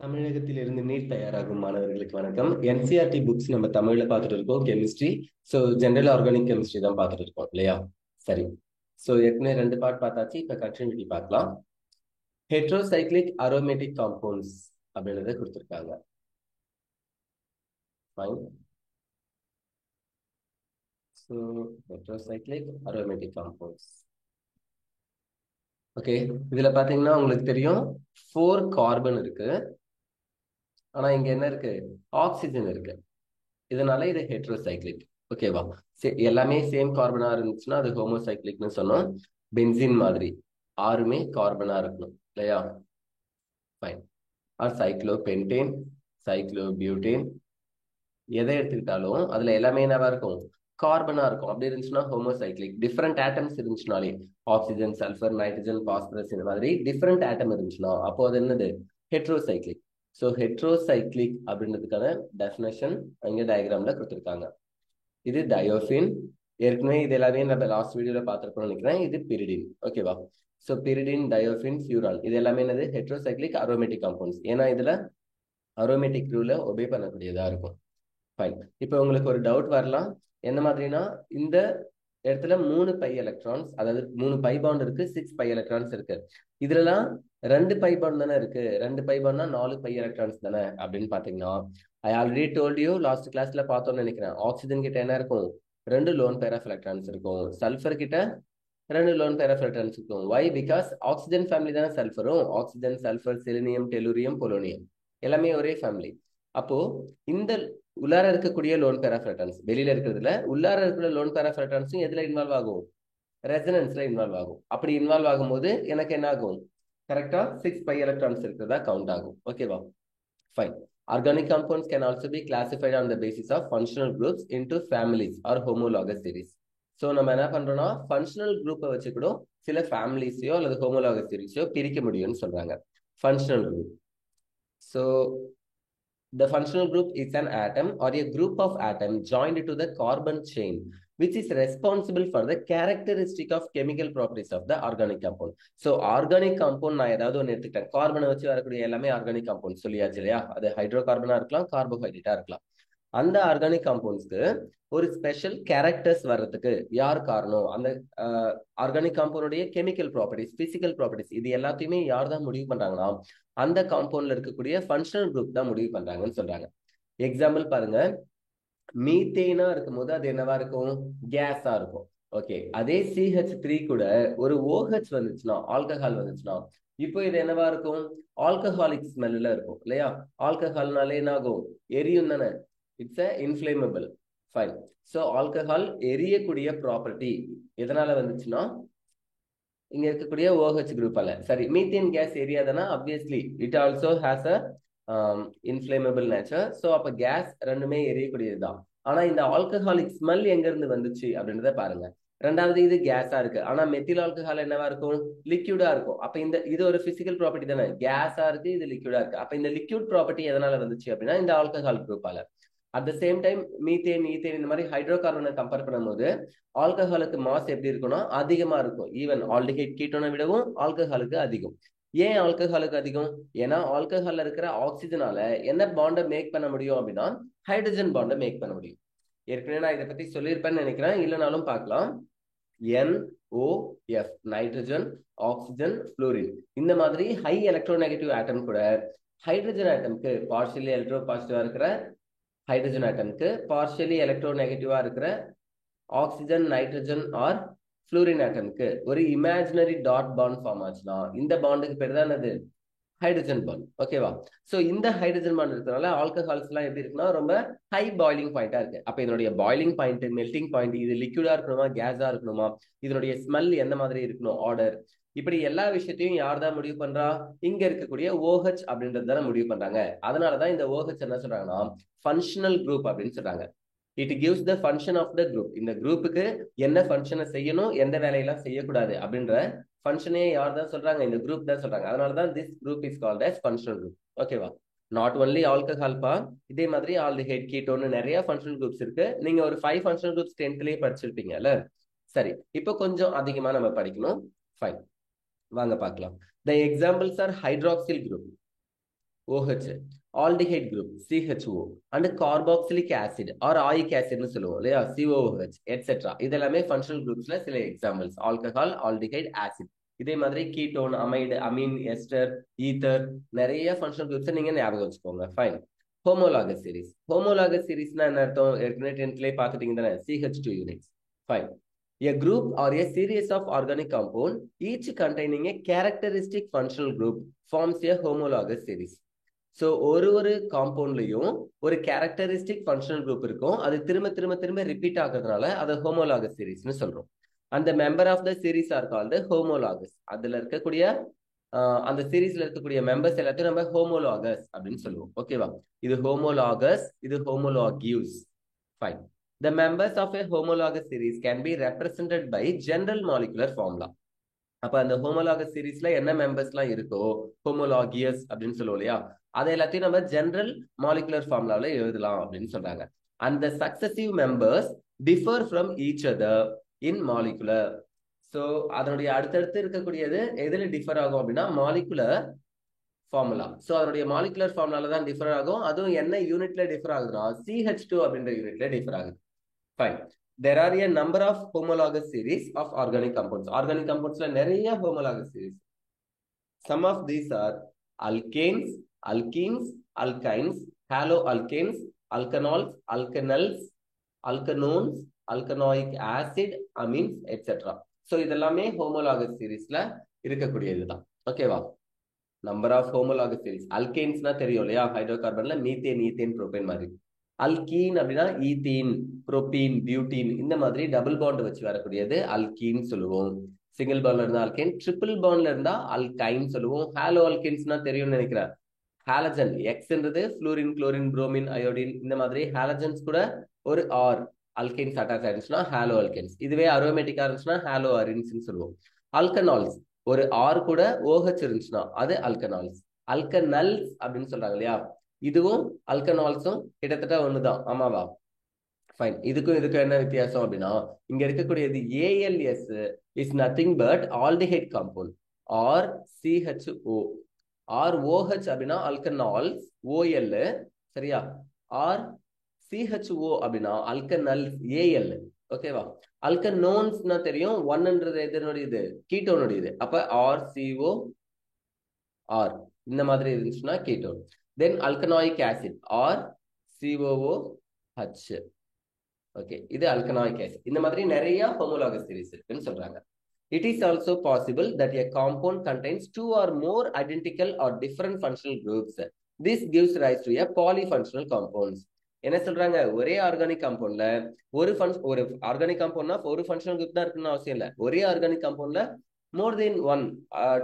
தமிழகத்திலிருந்து நீட் தயாராகும் மாணவர்களுக்கு வணக்கம். என்சிஆர்டி புக்ஸ் நம்ம தமிழ்ல பார்த்துட்டு இருக்கோம். கெமிஸ்ட்ரி, ஜெனரல் ஆர்கானிக் கெமிஸ்ட்ரி தான் பார்த்துட்டு இருக்கோம் இல்லையா? சரி. ஏற்கனவே 2 பார்ட் பார்த்தாச்சு. இப்ப கண்டினியூட்டி பார்க்கலாம். ஹெட்ரோசைக்ளிக் அரோமேட்டிக் காம்பவுண்ட்ஸ் அப்படின்றத கொடுத்துருக்காங்க. Fine. Heterocyclic aromatic compounds. Okay, இதுல பாத்தீங்கன்னா உங்களுக்கு தெரியும் 4 கார்பன் இருக்கு. ஆனா இங்க என்ன இருக்கு? ஆக்சிஜன் இருக்கு. இதனால இது ஹெட்ரோசைக்ளிக். ஓகேவா? எல்லாமே சேம் கார்பனா இருந்துச்சுன்னா அது ஹோமோசைக்ளிக்னு சொன்னோம். பென்சின் மாதிரி ஆறுமே கார்பனா இருக்கணும் இல்லையா? ஃபைன். ஆர் சைக்ளோபென்டேன், சைக்ளோபியூட்டேன், எதை எடுத்துக்கிட்டாலும் அதுல எல்லாமே என்னவா இருக்கும்? கார்பனா இருக்கும். அப்படி இருந்துச்சுன்னா ஹோமோசைக்ளிக். டிஃப்ரெண்ட் ஆட்டம்ஸ் இருந்துச்சுனாலே ஆக்சிஜன், சல்ஃபர், நைட்ரஜன், பாஸ்பரஸ் இந்த மாதிரி டிஃப்ரெண்ட் ஆட்டம் இருந்துச்சுன்னா அப்போ அது என்னது? ஹெட்ரோசைக்ளிக். ஹெட்ரோசைக்ளிக் அப்படின்றதுக்கான டெஃபினேஷன் அங்க டயக்ராம்ல கொடுத்துருக்காங்க. இது டயோஃபின். ஏற்கனவே இது எல்லாமே நம்ம லாஸ்ட் வீடியோல பார்த்துருக்கோம்னு நினைக்கிறேன். இது பிரிடின். ஓகேவா? பிரிடின், டயோஃபின், ஃபியூரான் இது எல்லாமே என்னது? Heterocyclic aromatic compounds. ஏன்னா இதுல அரோமேட்டிக் ரூலை ஒபே பண்ணக்கூடியதா இருக்கும். ஃபைன். இப்போ உங்களுக்கு ஒரு டவுட் வரலாம். என்ன மாதிரினா, இந்த இடத்துல 3 பை எலக்ட்ரான்ஸ், அதாவது 3 பை பாண்ட் இருக்கு, 6 பை எலக்ட்ரான்ஸ் இருக்கு. இதுலலாம் 2 பை பாண்ட் தானே இருக்கு. 2 பை பாண்ட்னா 4 பை எலக்ட்ரான்ஸ் தானே அப்படின்னு பாத்தீங்கன்னா, ஐ ஆல்ரெடி டோல்ட் யூ, லாஸ்ட் கிளாஸ்ல பார்த்தோம்னு நினைக்கிறேன். ஆக்சிஜன் கிட்ட என்ன இருக்கும்? 2 லோன் பேர் ஆஃப் எலக்ட்ரான்ஸ் இருக்கும். சல்ஃபர் கிட்ட 2 லோன் பேர் ஆஃப் எலக்ட்ரான்ஸ் இருக்கும். வை? பிகாஸ் ஆக்சிஜன் ஃபேமிலி தானே சல்ஃபரும். Oxygen, sulphur, selenium, tellurium, polonium எல்லாமே ஒரே ஃபேமிலி. அப்போ இந்த உள்ளார இருக்கக்கூடிய லோன் பேர் ஆஃப் எலக்ட்ரான்ஸ், வெளியில இருக்கிறதுல உள்ளார இருக்கிற லோன் பேர் ஆஃப் எலக்ட்ரான்ஸும் எதுல இன்வால்வ் ஆகும்? ரெசனன்ஸ்ல இன்வால்வ் ஆகும். அப்படி இன்வால்வ் ஆகும்போது எனக்கு என்ன ஆகும்? கரெக்டா 6 பை எலக்ட்ரான்ஸ் இருக்கிறதா கவுண்ட் ஆகும். ஓகேவா? Fine. Organic compounds can also be classified on the basis of functional groups into families or homologous series. நம்ம என்ன பண்றோம்னா ஃபங்க்ஷனல் குரூப்பை வச்சு கூட சில ஃபேமிலிஸையோ அல்லது ஹோமோலாகஸ் சீரிஸையோ பிரிக்க முடியும்னு சொல்றாங்க. Functional group. So the functional group is an atom or a group of atoms joined to the carbon chain, which is responsible for the characteristic of chemical properties of the organic compound. Organic compound நான் ஏதாவது ஒன்று எடுத்துக்கிட்டேன். கார்பனை வச்சு வரக்கூடிய எல்லாமே organic compound சொல்லியாச்சு இல்லையா? அது ஹைட்ரோகார்பனா இருக்கலாம், கார்போஹைட்ரேட்டா இருக்கலாம். அந்த ஆர்கானிக் காம்பவுண்ட்ஸ்க்கு ஒரு ஸ்பெஷல் கேரக்டர்ஸ் வர்றதுக்கு யார் காரணம்? அந்த ஆர்கானிக் காம்பவுண்டுடைய கெமிக்கல் ப்ராப்பர்ட்டிஸ், பிசிக்கல் ப்ராப்பர்ட்டிஸ் இது எல்லாத்தையுமே யார் தான் முடிவு பண்றாங்கன்னா அந்த காம்பவுண்ட்ல இருக்கக்கூடிய ஃபங்க்ஷனல் குரூப் தான் முடிவு பண்றாங்கன்னு சொல்றாங்க. எக்ஸாம்பிள் பாருங்க, மீத்தேனா இருக்கும் போது அது என்னவா இருக்கும்? கேஸா இருக்கும். ஓகே, அதே CH3 கூட ஒரு OH வந்துச்சுன்னா, ஆல்கஹால் வந்துச்சுன்னா இப்போ இது என்னவா இருக்கும்? ஆல்கஹாலிக் ஸ்மெல்ல இருக்கும் இல்லையா? ஆல்கஹால்னாலே என்ன ஆகும்? எரியும் தானே. It's a inflammable. Fine. Alcohol எரியக்கூடிய ப்ராப்பர்ட்டி எதனால வந்துச்சுன்னா இங்க இருக்கக்கூடிய OH குரூப்பால. சரி, மீத்தேன் கேஸ் எரியாதுன்னா obviously it also has a inflammable nature. அப்ப கேஸ் ரெண்டுமே எரியக்கூடியதுதான். ஆனா இந்த ஆல்கஹாலிக் ஸ்மெல் எங்க இருந்து வந்துச்சு அப்படின்றத பாருங்க. ரெண்டாவது, இது கேஸா இருக்கு. ஆனா மெத்தில் ஆல்கஹால் என்னவா இருக்கும்? லிக்யூடா இருக்கும். அப்ப இது ஒரு பிசிக்கல் ப்ராப்பர்ட்டி தானே. கேஸா இருக்கு, இது லிக்யூடா இருக்கு. அப்ப இந்த லிக்யூட் ப்ராப்பர்ட்டி எதனால வந்துச்சு அப்படின்னா இந்த ஆல்கஹால் குரூப்பால. At the same time methane, ethane இந்த மாதிரி ஹைட்ரோகார்பனை கம்பேர் பண்ணும்போது ஆல்கஹாலுக்கு மாஸ் எப்படி இருக்கும்னா அதிகமா இருக்கும். ஈவன் ஆல்டிஹைட் கீட்டோனை விடவும் ஆல்கஹாலுக்கு அதிகம். ஏன் ஆல்கஹாலுக்கு அதிகம்? ஏன்னா ஆல்கஹால்ல இருக்கிற ஆக்சிஜனால என்ன பாண்டை மேக் பண்ண முடியும் அப்படின்னா ஹைட்ரஜன் பாண்டை மேக் பண்ண முடியும். ஏற்கனவே நான் இதை பத்தி சொல்லியிருப்பேன்னு நினைக்கிறேன், இல்லைனாலும் பார்க்கலாம். NOF, நைட்ரஜன், ஆக்சிஜன், புளோரின் இந்த மாதிரி ஹை எலக்ட்ரோநெகட்டிவ் ஆட்டம் கூட ஹைட்ரஜன் ஆட்டம்க்கு பார்ஷியலி எலக்ட்ரோ பாசிட்டிவா இருக்கிற ஹைட்ரஜன் ஆட்டம்க்கு பார்ஷியலி எலக்ட்ரோ நெகட்டிவா இருக்கிற ஆக்சிஜன், நைட்ரஜன் ஆர் புளூரின் ஆட்டம்க்கு ஒரு இமேஜினரி டாட் பாண்ட் ஃபார்ம் ஆச்சுன்னா இந்த பாண்டுக்கு பேர் தான் அது ஹைட்ரஜன் பாண்ட். ஓகேவா? இந்த ஹைட்ரஜன் பாண்ட் இருக்கிறதுனால ஆல்கஹால்ஸ் எல்லாம் எப்படி இருக்குன்னா ரொம்ப ஹை பாய்லிங் பாயிண்டா இருக்கு. அப்ப இதனுடைய பாய்லிங் பாயிண்ட், மெல்டிங் பாயிண்ட், இது லிக்யூடா இருக்கணுமா, கேஸா இருக்கணுமா, இதனுடைய ஸ்மெல் எந்த மாதிரி இருக்கணும், ஆர்டர், இப்படி எல்லா விஷயத்தையும் யார் தான் முடிவு பண்றா? இங்க இருக்கக்கூடிய OH அப்படின்றது தானே முடிவு பண்றாங்க. அதனாலதான் இந்த OH என்ன சொல்றாங்கன்னா ஃபங்க்ஷனல் குரூப் அப்படின்னு சொல்றாங்க. It gives the function of the group. இந்த குரூப்புக்கு என்ன ஃபங்க்ஷனை செய்யணும், எந்த வேலையெல்லாம் செய்யக்கூடாது அப்படின்ற ஃபங்க்ஷனே யார் தான் சொல்றாங்க? இந்த குரூப் தான் சொல்றாங்க. அதனாலதான் this group is called as functional group. ஓகேவா? நாட் ஒன்லி ஆல்கஹால் பா, இதே மாதிரி ஆல்டிஹைட், கீட்டோன் நிறைய ஃபங்க்ஷனல் குரூப்ஸ் இருக்கு. நீங்க ஒரு 5 ஃபங்க்ஷனல் குரூப்ஸ் 10th படிச்சிருப்பீங்கல்ல. சரி, இப்போ கொஞ்சம் அதிகமா நம்ம படிக்கணும். ஃபைன், வாங்க பார்க்கலாம். The examples are hydroxyl group. OH, aldehyde group CHO, and carboxylic acid or oic acid னு சொல்லுவோம் இல்லையா, COOH, etc. இதெல்லாமே functional groupsல சில examples. Alcohol, aldehyde, acid. இதே மாதிரி ketone, amide, amine, ester, ether, நிறைய functional groups நீங்க ஞாபகம் வச்சுக்கோங்க. ஃபைன். Homologous series. ஹோமோலாகஸ் சீரிஸ்னா என்ன அர்த்தம்? ஏற்கனவே 10th பார்த்துட்டீங்க தானே, CH2 units. Fine. A group or a series of organic compound, each containing a characteristic functional group, forms a homologous series. So ஒரு காம்பவுண்ட்லையும் ஒரு கேரக்டரிஸ்டிக் ஃபங்க்ஷனல் குரூப் இருக்கும். அது திரும்ப திரும்ப திரும்ப ரிப்பீட் ஆகுறதுனால அதை ஹோமோலாகஸ் சீரிஸ்னு சொல்றோம். அந்த member of the series are called homologous. அதுல இருக்கக்கூடிய அந்த சீரீஸ்ல இருக்கக்கூடிய மெம்பர்ஸ் எல்லாத்தையும் நம்ம ஹோமோலாகஸ் அப்படின்னு சொல்லுவோம். ஓகேவா? இது ஹோமோலாகஸ், இது ஹோமோலாகியூஸ். Fine. The members of a homologous series can be represented by general molecular formula. அப்ப அந்த ஹோமோலாகஸ் சீரீஸ்ல என்ன மெம்பர்ஸ்லாம் இருக்கோ ஹோமோலாகியஸ் அப்படின்னு சொல்லுவோம் இல்லையா, அதை எல்லாத்தையும் நம்ம ஜெனரல் மாலிகுலர் ஃபார்முலாவில் எழுதலாம் அப்படின்னு சொல்றாங்க. And the successive members differ from each other in molecular. So அதனுடைய அடுத்தடுத்து இருக்கக்கூடியது எதுல டிஃபர் ஆகும் அப்படின்னா மாலிகுலர் ஃபார்முலா. ஸோ அதனுடைய மாலிகுலர் ஃபார்முலால தான் டிஃபர் ஆகும். அதுவும் என்ன யூனிட்ல டிஃபர் ஆகுதுன்னா CH2 அப்படின்ற யூனிட்ல டிஃபர் ஆகுது. Fine. There are a number of homologous series of organic compounds. Organic compounds la neriya homologous series. Some of these are alkanes, alkenes, alkynes, haloalkanes, alkanols, alkanals, alkanones, alkanoic acid, amines, etc. So இதெல்லாமே homologous seriesல இருக்கக்கூடியதுதான். ஓகேவா? Number of homologous series. அல்கேன்ஸ்னா தெரியும் இல்லையா, ஹைட்ரோகார்பன்ல methane, ethane, propane மாதிரி. Alkene அப்படின்னா ஈத்தீன், புரோபீன், பியூட்டின், இந்த மாதிரி டபுள் பாண்ட் வச்சு வரக்கூடியது அல்கீன் சொல்லுவோம். சிங்கிள் பாண்ட்ல இருந்தா அல்கேன், ட்ரிபிள் பாண்ட்ல இருந்தா அல்கைன் சொல்லுவோம். ஹாலோ அல்கேன்ஸ்னா தெரியும்னு நினைக்கிறேன். ஹாலஜன் எக்ஸ்ன்றது ஃப்ளூரின், குளோரின், புரோமின், அயோடின், இந்த மாதிரி ஹாலஜன்ஸ் கூட ஒரு ஆர் அல்கேன்ஸ் அட்டாச் ஆயிருந்துச்சுன்னா ஹாலோ அல்கேன்ஸ். இதுவே அரோமேட்டிக்கா இருந்துச்சுன்னா ஹாலோ அரின்ஸ் சொல்லுவோம். அல்கனால்ஸ் ஒரு ஆர் கூட OH இருந்துச்சுன்னா அது அல்கனால்ஸ். அல்கனல்ஸ் அப்படின்னு சொல்றாங்க இல்லையா, இதுவும் அல்கனால்ஸும் கிட்டத்தட்ட ஒண்ணுதான். ஆமாவா? ஃபைன். இதுக்கும் என்ன வித்தியாசம் அப்படின்னா, இங்க இருக்கக்கூடியது ALS is nothing but aldehyde compound or CHO. Or OH அப்படின்னா அல்கனால்ஸ், OL சரியா, ஆர் CHO அப்படின்னா அல்கனல்ஸ், AL. ஓகேவா? அல்கனோன்ஸ்னா தெரியும், ஒன்ன்றது எதனுடையது, கீட்டோனுடையது. அப்ப RCO ஆர் இந்த மாதிரி இருந்துச்சுன்னா ketone. Then alkanoic acid or COOH. Okay, இது alkanoic acid. இந்த மாதிரி நிறைய homologous series இருக்குன்னு சொல்றாங்க. It is also possible that a compound contains two or more identical or different functional groups. This gives rise to a polyfunctional compounds. என்ன சொல்றாங்க, ஒரே organic காம்பவுண்ட்ல ஒரு ஆர்கானிக் காம்பவுண்ட்னா ஒரு ஃபங்க்ஷனல் குரூப் தான் இருக்குன்னு அவசியம் இல்லை. ஒரே organic காம்பவுண்ட்ல more than one,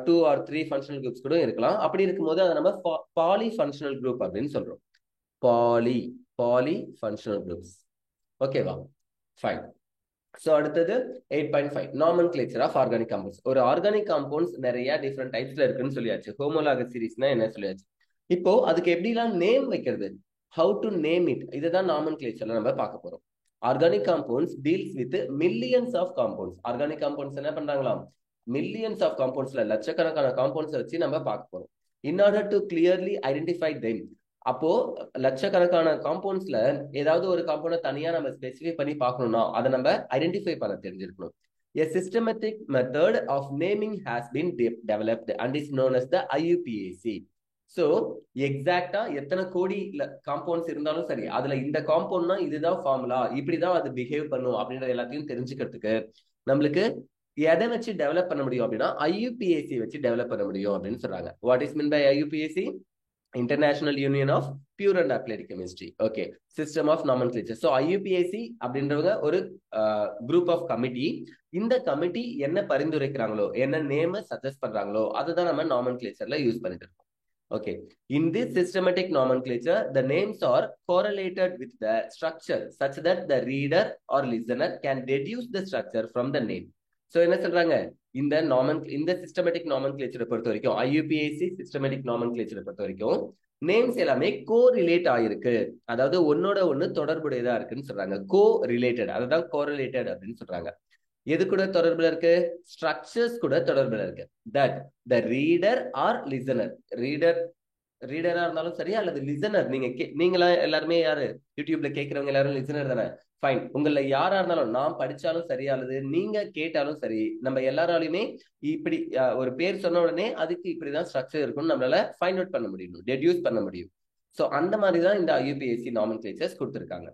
2 or 3 functional groups கூட இருக்கலாம். அப்படி இருக்கும்போது அதை நம்ம polyfunctional group அப்படின்னு சொல்றோம். polyfunctional groups. ஓகேவா? ஃபைன். ஸோ அடுத்தது 8.5 நாமன்கிளேச்சர் ஆஃப் ஆர்கானிக் காம்பவுண்ட்ஸ். ஒரு ஆர்கானிக் காம்பவுண்ட்ஸ் நிறைய டிஃப்ரெண்ட் டைப்ஸ்ல இருக்குன்னு சொல்லியாச்சு. ஹோமோலாகஸ் சீரிஸ்னா என்ன சொல்லியாச்சு. இப்போ அதுக்கு எப்படிலாம் நேம் வைக்கிறது, ஹவு டு நேம் இட், இதுதான் நாமன்கிளேச்சர்ல நம்ம பார்க்க போறோம். Organic compounds deals with millions of compounds. Organic compounds என்ன பண்றாங்களாம், மில்லியன்ஸ் ஆஃப் காம்பவுண்ட்ஸ்ல லட்சக்கணக்கான காம்பவுண்ட்ஸ் வச்சு நம்ம பார்க்க போறோம். In order to clearly identify them. அப்போ லட்சக்கணக்கான காம்பவுண்ட்ஸ்ல ஏதாவது ஒரு காம்பவுண்ட தனியா நம்ம ஸ்பெசிஃபை பண்ணி பார்க்கணும்னா அதை நம்ம ஐடென்டிஃபை பண்ண தெரிஞ்சிருக்கணும். A systematic method of naming has been developed and is known as the IUPAC. So எக்ஸாக்டா எத்தனை கோடி காம்பவுண்ட்ஸ் இருந்தாலும் சரி, அதுல இந்த காம்பவுண்ட்னா இதுதான் ஃபார்முலா, இப்படிதான் அது பிஹேவ் பண்ணும் அப்படின்றது எல்லாத்தையும் தெரிஞ்சுக்கிறதுக்கு நம்மளுக்கு எதை வச்சு டெவலப் பண்ண முடியும் அப்படின்னா IUPAC வச்சு டெவலப் பண்ண முடியும் அப்படின்னு சொல்றாங்க. What is mean by IUPAC? International Union of Pure and Applied Chemistry. Okay, system of nomenclature. So IUPAC அப்படின்றவங்க ஒரு குரூப் ஆஃப் கமிட்டி. இந்த கமிட்டி என்ன பரிந்துரைக்கிறாங்களோ, என்ன நேம் சஜஸ்ட் பண்றாங்களோ அதுதான் நம்ம நாமன்கிளேச்சர்ல யூஸ் பண்ணிட்டு இருக்கோம். Okay. In this systematic nomenclature, the names are correlated with the structure such that the reader or listener can deduce the structure from the name. So, என்ன சொல்றாங்க, இந்த சிஸ்டமேட்டிக் நாமன்கிளேச்சரை பொறுத்த வரைக்கும், IUPAC சிஸ்டமேட்டிக் நாமன்கிளேச்சரை பொறுத்த வரைக்கும் நேம்ஸ் எல்லாமே கோரிலேட் ஆயிருக்கு. அதாவது ஒன்னோட ஒன்னு தொடர்புடையதா இருக்குன்னு சொல்றாங்க. கோரிலேட்டட், அதுதான் கோரிலேட்டட் அப்படின்னு சொல்றாங்க. எது கூட தொடர்புல இருக்கு, ஸ்ட்ரக்சர்ஸ் கூட தொடர்புல இருக்கு. That the reader or listener, reader ரீடரா இருந்தாலும் சரி அல்லது லிசனர், நீங்களா எல்லாருமே யாரு யூடியூப்ல கேட்கறவங்க எல்லாரும் லிசனர் தானே? ஃபைன். உங்கள யாரா இருந்தாலும், நான் படிச்சாலும் சரி அல்லது நீங்க கேட்டாலும் சரி, நம்ம எல்லாராலையுமே இப்படி ஒரு பேர் சொன்ன உடனே அதுக்கு இப்படிதான் ஸ்ட்ரக்சர் இருக்கும்னு நம்மளால ஃபைண்ட் அவுட் பண்ண முடியும், டெடியூஸ் பண்ண முடியும். ஸோ அந்த மாதிரி தான் இந்த ஐயூபிஎஸ்சி நாமன்கிளேச்சர்ஸ் கொடுத்துருக்காங்க.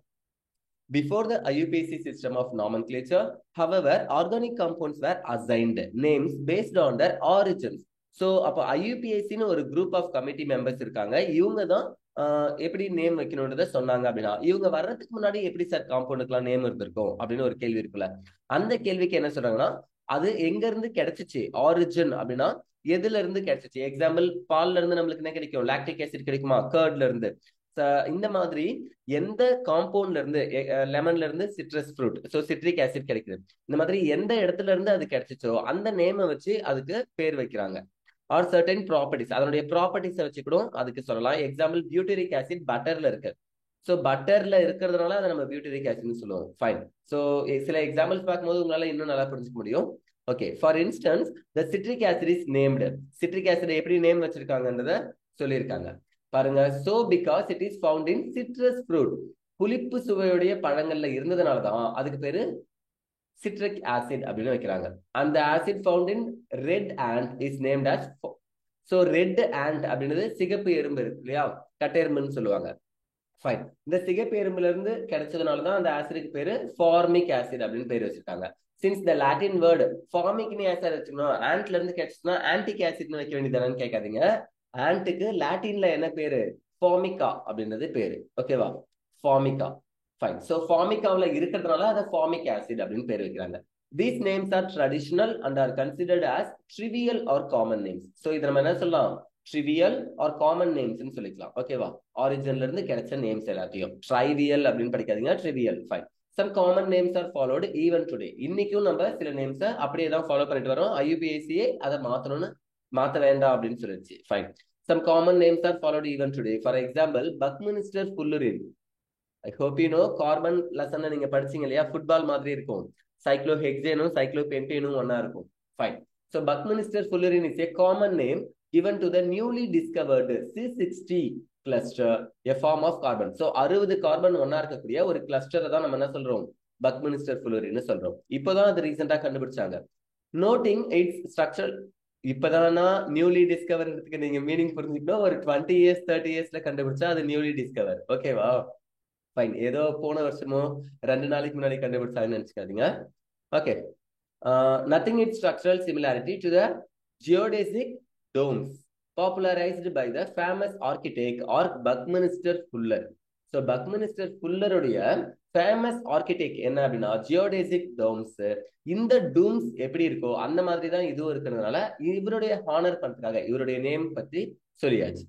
Before the IUPAC system of nomenclature, however, organic compounds were assigned names based on their origins. So அப்போ ஐயூபிஎஸ்சின்னு ஒரு குரூப் ஆஃப் கமிட்டி மெம்பர்ஸ் இருக்காங்க. இவங்க தான் எப்படி நேம் வைக்கணும்ன்றத சொன்னாங்க. அப்படின்னா இவங்க வர்றதுக்கு முன்னாடி எப்படி சார் காம்பவுண்டுக்குலாம் நேம் இருந்திருக்கும் அப்படின்னு ஒரு கேள்வி இருக்குல்ல. அந்த கேள்விக்கு என்ன சொல்றாங்கன்னா, அது எங்க இருந்து கிடைச்சிச்சு, ஆரிஜின் அப்படின்னா எதுல இருந்து கிடைச்சிச்சு. எக்ஸாம்பிள், பால்ல இருந்து நம்மளுக்கு என்ன கிடைக்கும், லாக்டிக் ஆசிட் கிடைக்குமா, கர்ட்ல இருந்து. இந்த மாதிரி எந்த காம்பவுண்ட்ல இருந்து, லெமன்ல இருந்து citrus fruit, so citric acid கிடைக்குது. இந்த மாதிரி எந்த இடத்துல இருந்து அது கிடைச்சிச்சோ அந்த நேமை வச்சு அதுக்கு பேர் வைக்கிறாங்க. ஆர் சர்டன் ப்ராப்பர்ட்டிஸ், அதனுடைய ப்ராப்பர்ட்டிஸை வச்சு கூட அதுக்கு சொல்லலாம். எக்ஸாம்பிள், பியூட்டரிக் ஆசிட் பட்டர்ல இருக்கு. ஸோ பட்டர்ல இருக்கிறதுனால அதை நம்ம பியூட்டரிக் ஆசிட்னு சொல்லுவோம். ஃபைன். ஸோ சில எக்ஸாம்பிள்ஸ் பார்க்கும்போது உங்களால இன்னும் நல்லா புரிஞ்சுக்க முடியும். Okay, for instance the citric acid is named. Citric acid எப்படி நேம் வச்சிருக்காங்கன்றத சொல்லியிருக்காங்க பாருங்க. So because it is found in citrus fruit, புளிப்பு சுவையுடைய பழங்கள்ல இருந்ததுனாலதான் அதுக்கு பேரு சிட்ரிக் ஆசிட் அப்படின்னு வைக்கிறாங்க. அந்த acid found in red ant is named as. So red ant அப்படின்றது சிகப்பு எறும்பு இருக்கு இல்லையா, கட்டெரும்புன்னு சொல்லுவாங்க. ஃபைன். இந்த சிகப்பு எறும்புல இருந்து கிடைச்சதுனாலதான் அந்த ஆசிடுக்கு பேரு ஃபார்மிக் ஆசிட் அப்படின்னு பேர் வச்சிருக்காங்க. சின்ஸ் த லாட்டின் வேர்டு ஃபார்மிக்னு ஆசிட் வச்சுக்கணும், ஆண்ட்ல இருந்து கிடைச்சுன்னா ஆன்டிக் ஆசிட்னு வைக்க வேண்டியதானு கேட்காதீங்க. ஆண்ட்டுக்கு லாட்டின்ல என்ன பேரு, ஃபார்மிகா அப்படின்றது பேரு. ஓகேவா, ஃபார்மிகா. ஃபைன். ஸோ ஃபார்மிகாவில் இருக்கிறதுனால அதை ஃபார்மிக் ஆசிட் அப்படின்னு பேர் வைக்கிறாங்க. These names are traditional and are considered as trivial or common names. So இதை நம்ம என்ன சொல்லலாம், ட்ரிவியல் ஆர் காமன் நேம்ஸ்னு சொல்லிக்கலாம். ஓகேவா, ஆரிஜின்ல இருந்து கிடைச்ச நேம்ஸ் எல்லாத்தையும். ட்ரைவியல் அப்படின்னு படிக்காதீங்க, trivial. Fine. Some common names are followed even today. இன்னைக்கும் நம்ம சில நேம்ஸை அப்படியே தான் ஃபாலோ பண்ணிட்டு வரோம். ஐயூபிஎஸ்சியே அதை மாத்த வேண்டாம் அப்படின்னு சொல்லிடுச்சு. Fine. Some common names are followed even today. For example, Buckminster Fullerene. I hope you know, carbon லெசன்ல நீங்க படிச்சீங்க இல்லையா, ஃபுட்பால் மாதிரி இருக்கும். சைக்ளோஹெக்சேனும் சைக்ளோபென்டேனும் ஒன்னா இருக்கும். Fine. So Buckminster Fullerene is a common name given to the newly discovered C60 cluster, a form of carbon. So 60 carbon ஒன்னா இருக்கக்கூடிய ஒரு கிளஸ்டரை தான் நம்ம என்ன சொல்றோம், Buckminster Fullerene சொல்றோம். இப்போதான் அது ரீசெண்டா கண்டுபிடிச்சாங்க. Noting it's structure. இப்பதானா நியூலி டிஸ்கவர்ன்றதுக்கு நீங்க மீனிங் புரிஞ்சுக்கணும். ஒரு 20 இயர்ஸ் 30 இயர்ஸ்ல கண்டுபிடிச்சா அது நியூலி டிஸ்கவர். ஓகேவா, ஃபைன். ஏதோ போன வருஷமோ 2 நாளைக்கு முன்னாடி கண்டுபிடிச்சாங்கன்னு நினைச்சுக்காதீங்க. Okay. Nothing its structural similarity to the geodesic domes popularized by the famous architect Buckminster Fuller. So Buckminster ஃபுல்லருடைய ஃபேமஸ் ஆர்கிடெக்ட் என்ன அப்படின்னா ஜியோடெசிக் டோம்ஸ். இந்த டூம்ஸ் எப்படி இருக்கோ அந்த மாதிரி தான் இதுவும் இருக்கிறதுனால இவருடைய ஹானர் பண்றதுக்காக இவருடைய நேம் பத்தி சொல்லியாச்சு.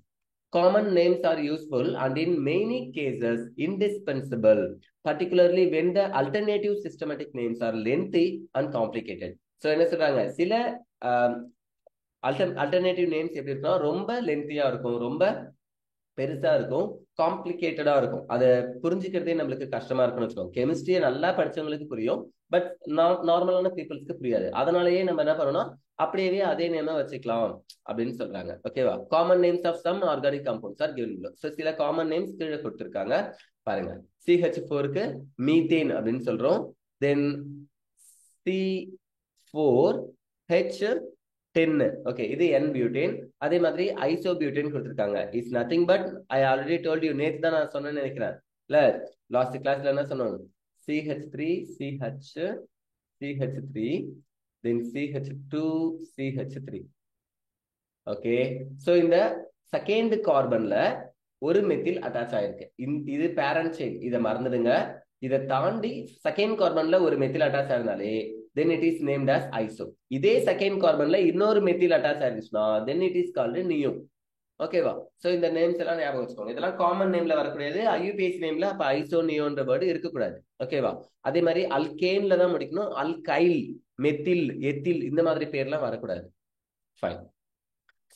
Common names are useful and in many cases indispensable, particularly when the alternative systematic names are lengthy and complicated. So என்ன சொல்றாங்க, சில அல்டர்னேட்டிவ் நேம்ஸ் எப்படி இருக்குன்னா ரொம்ப லென்த்தியா இருக்கும், ரொம்ப பெருசா இருக்கும், காம்ப்ளிகேட்டடா இருக்கும். அதை புரிஞ்சுக்கிறதே நம்மளுக்கு கஷ்டமா இருக்கும்னு வச்சுக்கோங்க. கெமிஸ்ட்ரியை நல்லா படிச்சவங்களுக்கு புரியும், பட் நார்மலான பீப்புள்ஸ்க்கு புரியாது. அதனாலயே நம்ம என்ன பண்ணணும், அப்படியே அதே நேமா வச்சுக்கலாம் அப்படின்னு சொல்றாங்க. ஓகேவா. Common names of some organic compounds are given below. So சில காமன் நேம்ஸ் கீழே கொடுத்துருக்காங்க பாருங்க. CH4க்கு மீத்தேன் அப்படின்னு சொல்றோம். Then C4H10. ஓகே, இது N பியூட்டேன். அதே மாதிரி ஐசோபியூட்டேன் கொடுத்துருக்காங்க. It's nothing but, I already told you, நேத்து தான் நான் சொன்னேன்னு நினைக்கிறேன் இல்ல, லாஸ்ட் கிளாஸ்ல என்ன சொன்னோம், CH3 CH CH3 then CH2 CH3. Okay. So இந்த செகண்ட் கார்பன்ல ஒரு மெத்தில் அட்டாச் ஆயிருக்கு. இது பேரண்ட் செயின், இதை மறந்துடுங்க. இதை தாண்டி செகண்ட் கார்பன்ல ஒரு மெத்தில் அட்டாச் ஆயிருந்தாலே then it is named as iso. இதே செகண்ட் கார்பன்ல இன்னொரு மெத்தில் அட்டாச் ஆயிருந்துச்சுன்னா then it is called neo. ஓகேவா. சோ இந்த நேம்ஸ் எல்லாம் ஞாபகம் வச்சுக்கோங்க. இதெல்லாம் காமன் நேம்ல வரக்கூடியது. ஐயூபிஎஸ்சி நேம்ல அப்ப ஐசோ நியோன்ற வேர்டு இருக்கக்கூடாது. ஓகேவா. அதே மாதிரி அல்கேன்ல தான் முடிக்கணும். அல்கைல், மெத்தில், எத்தில் இந்த மாதிரி பேர்லாம் வரக்கூடாது. ஃபைன்.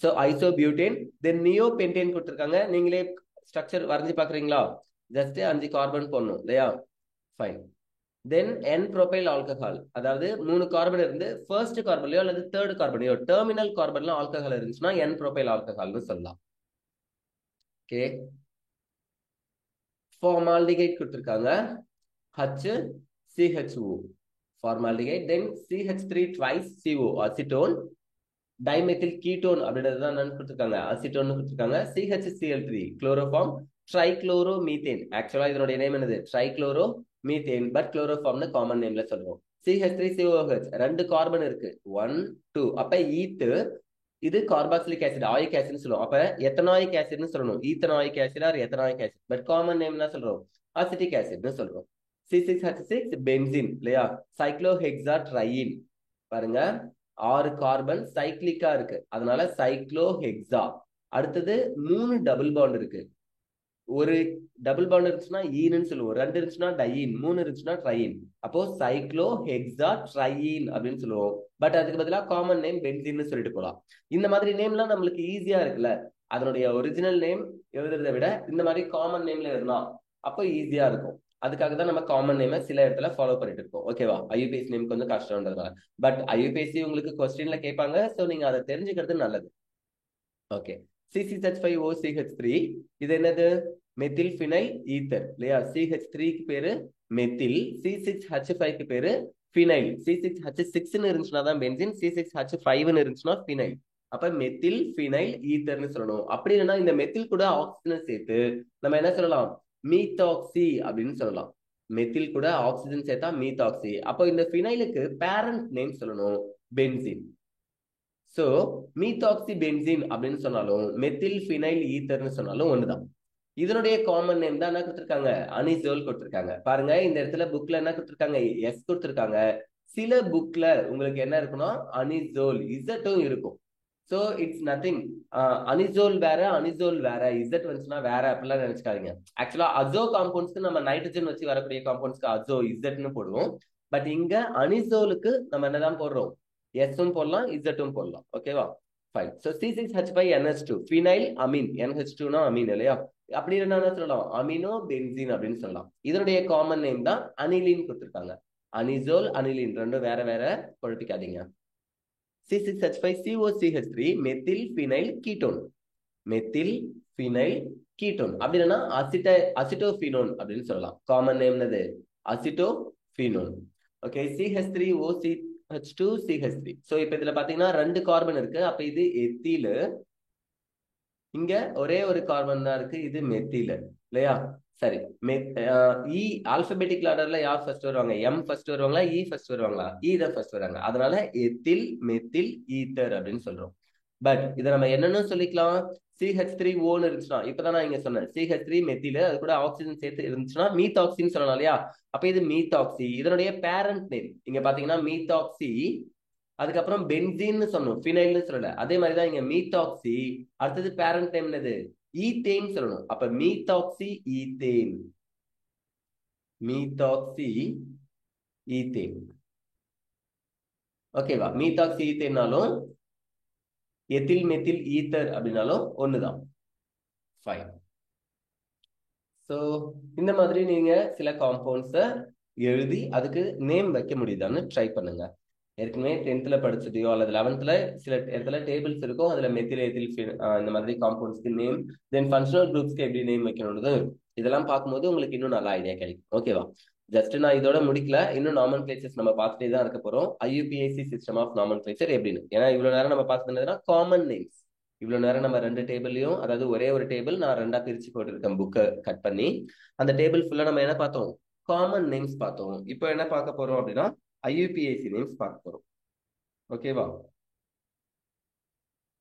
சோ ஐசோ பியூட்டேன், தென் நியோ பென்டேன் கொடுத்துருக்காங்க. நீங்களே ஸ்ட்ரக்சர் வரைஞ்சு பாக்குறீங்களா, ஜஸ்ட் 5 கார்பன் போடணும் இல்லையா. ஃபைன். தென் N ப்ரோபைல் ஆல்கஹால், அதாவது 3 கார்பன் இருந்து ஃபர்ஸ்ட் கார்பன்லயோ அல்லது தேர்ட் கார்பன்லயோ டெர்மினல் கார்பன்ல ஆல்கஹால் இருந்துச்சுன்னா N ப்ரோபைல் ஆல்கஹால்னு சொல்லலாம். ஓகே, ஃபார்மால்டிகைட் கொடுத்துருக்காங்க, HCHO ஃபார்மால்டிகைட், தென் CH3 twice CO acetone, dimethyl ketone அப்படின்றது தான் என்னன்னு கொடுத்துருக்காங்க, அசிட்டோன் கொடுத்துருக்காங்க, CHCl3 குளோரோஃபார்ம், ட்ரைக்ளோரோ மீத்தேன். ஆக்சுவலா இதனுடைய நேம் என்னது, ட்ரைக்ளோரோ மீத்தேன், பட் குளோரோஃபார்ம்னு காமன் நேம்ல சொல்றோம். CH3COH, 2 கார்பன் இருக்கு, 1 2, அப்ப ஈத்து, இது கார்பாக்சிலிக் ஆசிட், ஆயிக் ஆசிட்னு சொல்லுவோம். அப்ப எத்தனாயிக் ஆசிட்னு சொல்லணும், ethanoic acid or ethanoic acid, but common name என்ன சொல்றோம், அசிட்டிக் ஆசிட்னு சொல்றோம். C6H6 பென்சின் இல்லையா, சைக்ளோஹெக்ஸாட்ரையின். பாருங்க 6 கார்பன் சைக்ளிக்கா இருக்கு, அதனால சைக்ளோஹெக்ஸா. அடுத்தது 3 டபுள் பாண்ட் இருக்கு, ஒரு டபுள் பாண்ட் இருந்துச்சுன்னா ஈன்னு சொல்லுவோம், 2 இருந்துச்சுன்னா டையின், 3 இருந்துச்சுன்னா ட்ரையின். அப்போ சைக்ளோஹெக்ஸா ட்ரையின் அப்படின்னு சொல்லுவோம். பட் அதுக்கு பதிலாக காமன் நேம் பென்சின்னு சொல்லிட்டு போலாம். இந்த மாதிரி நேம்லாம் நம்மளுக்கு ஈஸியா இருக்குல்ல, அதனுடைய ஒரிஜினல் நேம் எழுதுறதை விட இந்த மாதிரி காமன் நேம்ல எழுதலாம், அப்போ ஈஸியா இருக்கும். அதுக்காக தான் நம்ம காமன் நேமை சில இடத்துல ஃபாலோ பண்ணிட்டு இருக்கோம். ஓகேவா, ஐயூபிஎஸ்சி நேம் கொஞ்சம் கஷ்டம்ன்றதுனால. பட் ஐயூபிஎஸ்சி உங்களுக்கு கொஸ்டின்ல கேட்பாங்க, ஸோ நீங்க அதை தெரிஞ்சுக்கிறது நல்லது. ஓகே, C6H5OCH3 இது என்னது, மெத்தில் ஃபினைல் ஈத்தர் இல்லையா. CH3க்கு பேரு மெத்தில், C6H5க்கு பேரு ஃபினைல். C6H6ன்னு இருந்துச்சுன்னா தான் பென்சின், C6H5ன்னு இருந்துச்சுன்னா ஃபினைல். அப்ப மெத்தில் ஃபினைல் ஈத்தர்னு சொல்லணும். அப்படி இல்லைன்னா இந்த மெத்தில் கூட ஆக்சிஜன் சேர்த்து நம்ம என்ன சொல்லலாம், மீத்தாக்சி அப்படின்னு சொல்லலாம். மெத்தில் கூட ஆக்சிஜன் சேர்த்தா மீத்தாக்சி. அப்போ இந்த ஃபினைலுக்கு பேரண்ட் நேம் சொல்லணும், பென்சின். சோ மீத்தாக்சி பென்சின் அப்படின்னு சொன்னாலும் மெத்தில் ஃபினைல் ஈத்தர்னு சொன்னாலும் ஒண்ணுதான். இதனுடைய காமன் நேம் தான் என்ன கொடுத்திருக்காங்க, அனிசோல் கொடுத்திருக்காங்க. பாருங்க இந்த இடத்துல புக்ல என்ன கொடுத்திருக்காங்க, எஸ் கொடுத்திருக்காங்க. சில புக்ல உங்களுக்கு என்ன இருக்குன்னா அனிசோல் இசட்டும் இருக்கும். சோ இட்ஸ் நத்திங், அனிசோல் வேற அனிசோல் வேற, இசட் வந்துச்சுன்னா வேற அப்படிலாம் நினைச்சுக்காதீங்க. ஆக்சுவலா அசோ காம்பவுண்ட்ஸ்க்கு நம்ம நைட்ரஜன் வச்சு வரக்கூடிய காம்பவுண்ட்ஸ்க்கு அசோ இசட்னு போடுவோம். பட் இங்க அனிசோலுக்கு நம்ம என்னதான் போடுறோம், எஸ்ஸும் போடலாம் இசட்டும் போடலாம். ஓகேவா, fine. So C6H5NH2 phenyl amine, NH2னா அமீன் இல்லையா. அப்படி என்ன சொல்லலாம், அமினோ பென்சின் அப்படின்னு சொல்லலாம். இதனுடைய காமன் நேம் தான் அனிலின் கொடுத்துருக்காங்க. அனிசோல் அனிலின் ரெண்டும் வேற வேற, குழப்பிக்காதீங்க. C6H5COCH3 methyl phenyl ketone, methyl phenyl ketone. அப்படின்னா அசிட்டோஃபினோன் அப்படின்னு சொல்லலாம். காமன் நேம் என்னது, அசிட்டோஃபினோன். Okay, CH3OCH2CH3. ஸோ இப்போ இதுல பாத்தீங்கன்னா 2 கார்பன் இருக்கு, அப்ப இது எத்தில, இங்க ஒரே ஒரு கார்பன் தான் இருக்கு, இது மெத்தில இல்லையா. சரி, ஆல்பபெட்டிக் ஆர்டர்ல யார் ஃபர்ஸ்ட் வருவாங்க, எம் ஃபர்ஸ்ட் வருவாங்களா, இ ஃபர்ஸ்ட் வருவாங்களா, இ தான் ஃபர்ஸ்ட் வராங்க. அதனால எத்தில் மெத்தில் ஈத்தர் அப்படின்னு சொல்றோம். பட் இதை நம்ம என்னன்னு சொல்லிக்கலாம், CH3O இருந்துச்சுன்னா, இப்பதான் நான் இங்க சொன்னேன் CH3 மெத்தில, அது கூட ஆக்சிஜன் சேர்த்து இருந்துச்சுன்னா மீத்தாக்சின்னு சொல்லலாம் இல்லையா. அப்ப இது மீத்தாக்சி. இதனுடைய பேரண்ட் நேம் இங்க பாத்தீங்கன்னா மீத்தாக்சி, அதுக்கப்புறம் பென்சின்னு சொன்னோம், ஃபினைல்னு சொல்லல. அதே மாதிரிதான் இங்க மீத்தாக்சி, அடுத்தது பேரண்ட் நேம் என்னது, ஈத்தேன் சொல்லணும். அப்ப மீத்தாக்சி ஈத்தேன், மீத்தாக்சி ஈத்தேன். ஓகேவா, மீத்தாக்சி ஈத்தேன்னாலும் எத்தில் மெத்தில் ஈத்தர் அப்படின்னாலும் ஒண்ணுதான். ஃபைன். ஸோ இந்த மாதிரி நீங்க சில காம்பவுண்ட்ஸை எழுதி அதுக்கு நேம் வைக்க முடியுதான்னு ட்ரை பண்ணுங்க. ஏற்கனவே 10th படிச்சதையோ அல்லது 11th சில இடத்துல டேபிள்ஸ் இருக்கும், அதுல மெத்தில் எத்தில் இந்த மாதிரி காம்பவுண்ட்ஸ்க்கு நேம், தென் ஃபங்க்ஷனல் குரூப்ஸ்க்கு எப்படி நேம் வைக்கணும்னு, இதெல்லாம் பார்க்கும்போது உங்களுக்கு இன்னும் நல்ல ஐடியா கிடைக்கும். ஓகேவா, ஜஸ்ட் நான் இதோட முடிக்கல, இன்னும் நாமன்கிளேச்சர்ஸ் நம்ம பார்த்துட்டே தான் இருக்க போறோம். IUPAC சிஸ்டம் ஆஃப் நாமன்கிளேச்சர் எப்படின்னு. ஏன்னா இவ்வளவு நேரம் நம்ம பார்த்துருந்ததுன்னா காமன் நேம்ஸ், இவ்வளவு நேரம் நம்ம 2 டேபிளையும், அதாவது ஒரே ஒரு டேபிள் நான் 2ஆ பிரிச்சு போட்டிருக்கேன் புக்கை கட் பண்ணி, அந்த டேபிள் ஃபுல்லா நம்ம என்ன பார்த்தோம், காமன் நேம்ஸ் பார்த்தோம். இப்போ என்ன பார்க்க போறோம் அப்படின்னா IUPAC நேம்ஸ் பார்க்க போறோம். ஓகேவா,